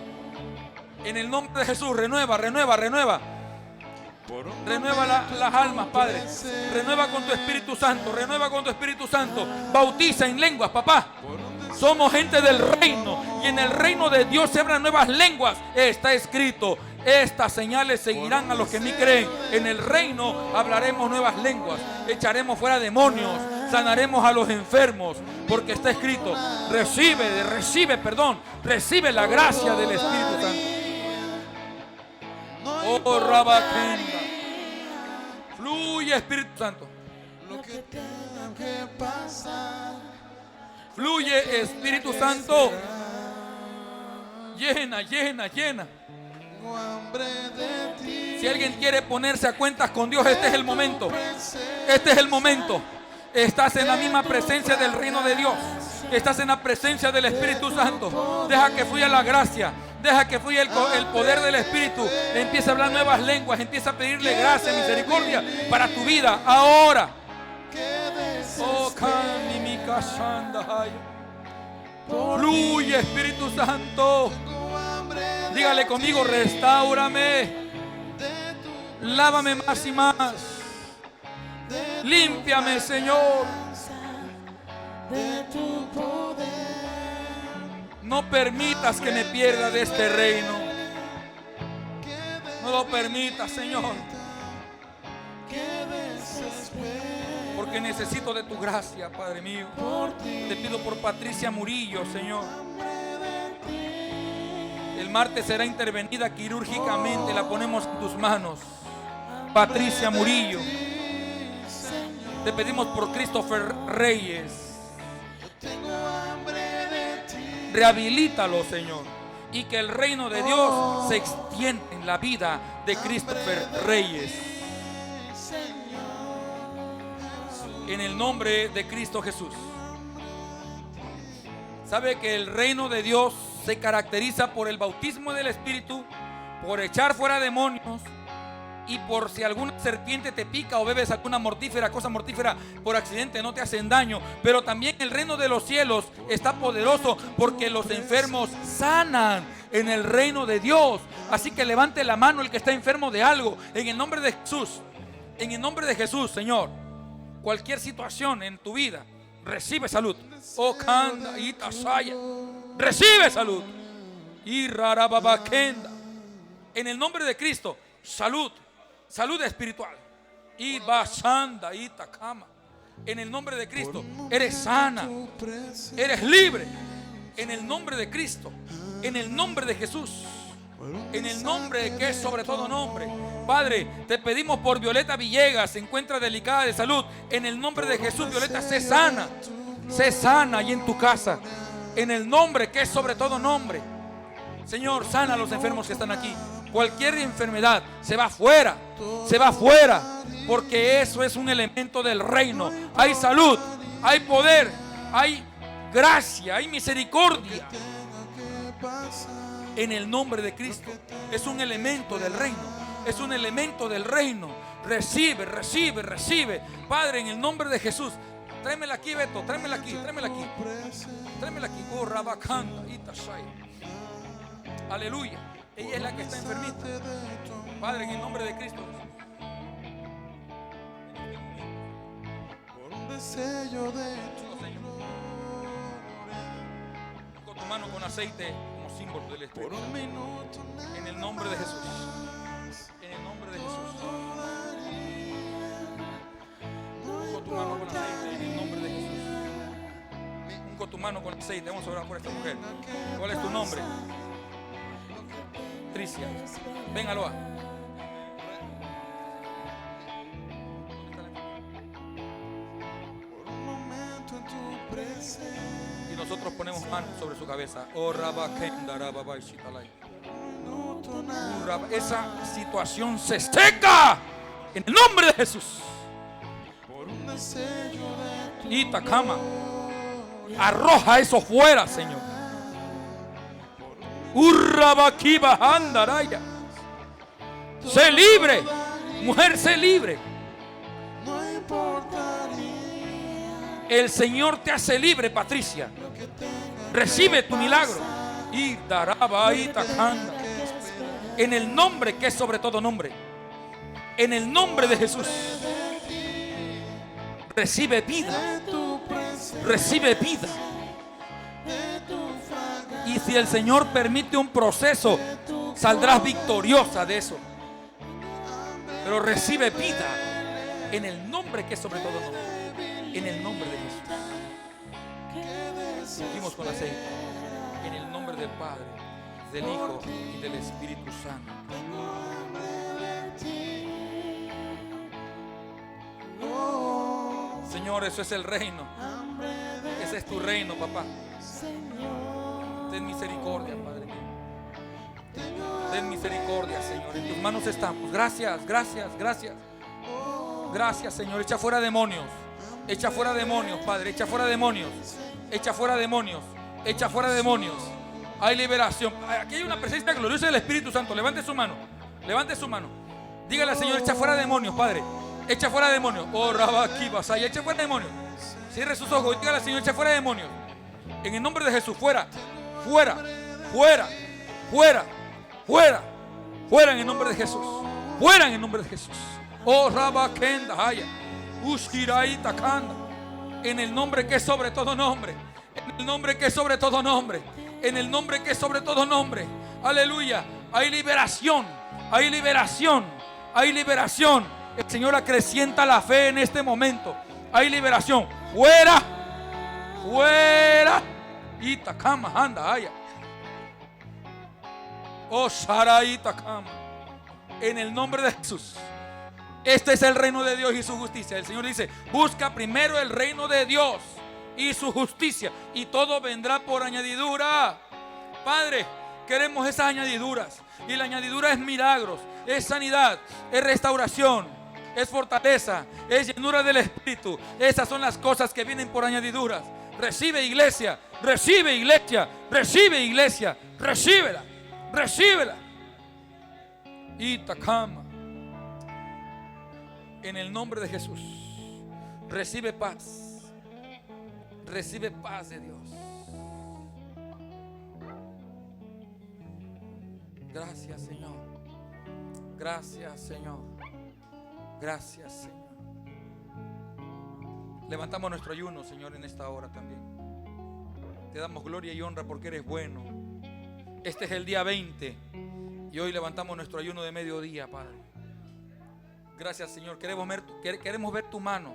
Speaker 1: En el nombre de Jesús, renueva, renueva, renueva. Renueva las almas, Padre. Renueva con tu Espíritu Santo. Renueva con tu Espíritu Santo. Bautiza en lenguas, papá. Somos gente del reino. Y en el reino de Dios se abran nuevas lenguas. Está escrito: estas señales seguirán a los que en mí creen. En el reino hablaremos nuevas lenguas. Echaremos fuera demonios. Sanaremos a los enfermos. Porque está escrito: recibe la gracia del Espíritu Santo. Oh, Rabakenda. Fluye, Espíritu Santo. Fluye, Espíritu Santo. Llena, llena, llena. Si alguien quiere ponerse a cuentas con Dios, este es el momento. Este es el momento. Estás en la misma presencia del reino de Dios. Estás en la presencia del Espíritu Santo. Deja que fluya la gracia. Deja que fluya el poder del Espíritu. Empieza a hablar nuevas lenguas. Empieza a pedirle gracia, misericordia para tu vida ahora. Oh, fluye, Espíritu Santo. Dígale conmigo: restáurame. Lávame más y más. Límpiame, Señor. No permitas que me pierda de este reino. No lo permitas, Señor. Porque necesito de tu gracia, Padre mío. Te pido por Patricia Murillo, Señor. El martes será intervenida quirúrgicamente. La ponemos en tus manos, Patricia Murillo. Te pedimos por Christopher Reyes. Rehabilítalo, Señor, y que el reino de Dios se extienda en la vida de Christopher Reyes. En el nombre de Cristo Jesús. ¿Sabe que el reino de Dios se caracteriza por el bautismo del Espíritu, por echar fuera demonios y por si alguna serpiente te pica o bebes alguna cosa mortífera por accidente no te hacen daño? Pero también el reino de los cielos está poderoso porque los enfermos sanan en el reino de Dios. Así que levante la mano el que está enfermo de algo en el nombre de Jesús. En el nombre de Jesús, Señor. Cualquier situación en tu vida, recibe salud. Oh, kanda y tasaya. Recibe salud. Y rarababakenda. En el nombre de Cristo, salud. Salud espiritual. Y basanda y takama. En el nombre de Cristo, eres sana. Eres libre. En el nombre de Cristo. En el nombre de Jesús. En el nombre que es sobre todo nombre. Padre, te pedimos por Violeta Villegas. Se encuentra delicada de salud. En el nombre de Jesús, Violeta, sé sana. Sé sana ahí en tu casa. En el nombre que es sobre todo nombre. Señor, sana a los enfermos que están aquí. Cualquier enfermedad se va fuera, se va fuera, porque eso es un elemento del reino. Hay salud, hay poder, hay gracia, hay misericordia. En el nombre de Cristo. Es un elemento del reino. Es un elemento del reino. Recibe, recibe, recibe. Padre, en el nombre de Jesús. Tráemela aquí, Beto. Tráemela aquí, tráemela aquí. Tráemela aquí. Oh, Rabacanda, Itashai. Aleluya. Ella es la que está enfermita. Padre, en el nombre de Cristo.
Speaker 6: Por un deseo de tu
Speaker 1: Con tu mano con aceite como símbolo del Espíritu.
Speaker 6: por un minuto
Speaker 1: En el nombre de Jesús. En el nombre de Jesús. Con tu mano con aceite. En el nombre de Jesús. Con tu mano con aceite. Vamos a orar por esta mujer. ¿Cuál es tu nombre? Patricia. Ven, Aloha.
Speaker 6: por un momento en tu presencia.
Speaker 1: Y nosotros ponemos manos sobre su cabeza. Oh, Rabakenda, Rababai, Shitalai. Esa situación se seca en el nombre de Jesús.
Speaker 6: Por un deseo de tu
Speaker 1: Itacama, arroja eso fuera, Señor. Urrabakiba andaraya. Sé libre, mujer, sé libre.
Speaker 6: no importaría
Speaker 1: El Señor te hace libre, Patricia. Recibe tu milagro. Y daraba itacanda. En el nombre que es sobre todo nombre. En el nombre de Jesús. Recibe vida.
Speaker 6: tu presencia,
Speaker 1: Recibe vida. Y si el Señor permite un proceso, saldrás victoriosa de eso. Pero recibe vida en el nombre que es sobre todo nombre. En el nombre de Jesús. Seguimos con aceite. En el nombre del Padre, del Hijo y del Espíritu Santo. Señor, eso es el reino. Ese es tu reino, papá. Ten misericordia, Padre mío. Ten misericordia, Señor. En tus manos estamos. Gracias, gracias, gracias. Gracias, Señor. Echa fuera demonios. Echa fuera demonios, Padre. Echa fuera demonios. Echa fuera demonios. Echa fuera demonios. Hay liberación. Aquí hay una presencia gloriosa del Espíritu Santo. Levante su mano. Levante su mano. Dígale al Señor, echa fuera demonios, Padre. Echa fuera demonios. Oh, Rabaki, Basaya. Echa fuera demonios. Cierre sus ojos y dígale al Señor, echa fuera demonios. En el nombre de Jesús, fuera. Fuera. Fuera. Fuera. Fuera. Fuera en el nombre de Jesús. Fuera en el nombre de Jesús. Oh, Rabakenda, Haya. Ushkirai Takanda. En el nombre que es sobre todo nombre. En el nombre que es sobre todo nombre. En el nombre que es sobre todo nombre. Aleluya. Hay liberación. Hay liberación. Hay liberación. El Señor acrecienta la fe en este momento. Hay liberación. Fuera. Fuera. Itakama anda haya. Oh, Sharai Itakama. En el nombre de Jesús. Este es el reino de Dios y su justicia. El Señor dice, busca primero el reino de Dios y su justicia, y todo vendrá por añadidura. Padre, queremos esas añadiduras. Y la añadidura es milagros, es sanidad, es restauración, es fortaleza, es llenura del Espíritu. Esas son las cosas que vienen por añadiduras. Recibe, iglesia, recibe, iglesia, recibe, iglesia, recíbela, recíbela. Itakama. En el nombre de Jesús, recibe paz. Recibe paz de Dios. Gracias, Señor. Gracias, Señor. Gracias, Señor. Levantamos nuestro ayuno, Señor, en esta hora también. Te damos gloria y honra porque eres bueno. Este es el día 20 y hoy levantamos nuestro ayuno de mediodía, Padre. Gracias, Señor. Queremos ver tu mano.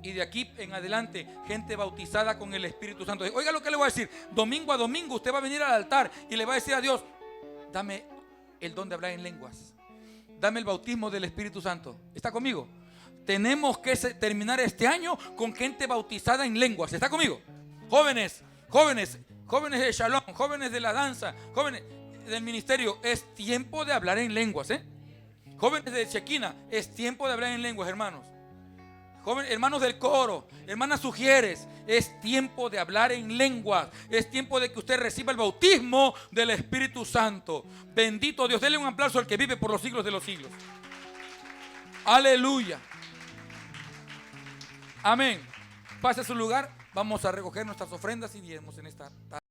Speaker 1: Y de aquí en adelante, gente bautizada con el Espíritu Santo. Oiga lo que le voy a decir. Domingo a domingo usted va a venir al altar y le va a decir a Dios, dame el don de hablar en lenguas. Dame el bautismo del Espíritu Santo. ¿Está conmigo? Tenemos que terminar este año con gente bautizada en lenguas. ¿Está conmigo? Jóvenes de Shalom, jóvenes de la danza, jóvenes, del ministerio, es tiempo de hablar en lenguas, ¿eh? Jóvenes de Chequina, es tiempo de hablar en lenguas, hermanos. Hermanos del coro, hermanas sugieres, es tiempo de hablar en lenguas. Es tiempo de que usted reciba el bautismo del Espíritu Santo. Bendito Dios. Denle un aplauso al que vive por los siglos de los siglos. Aleluya. Amén. Pase a su lugar. Vamos a recoger nuestras ofrendas y diezmos en esta tarde.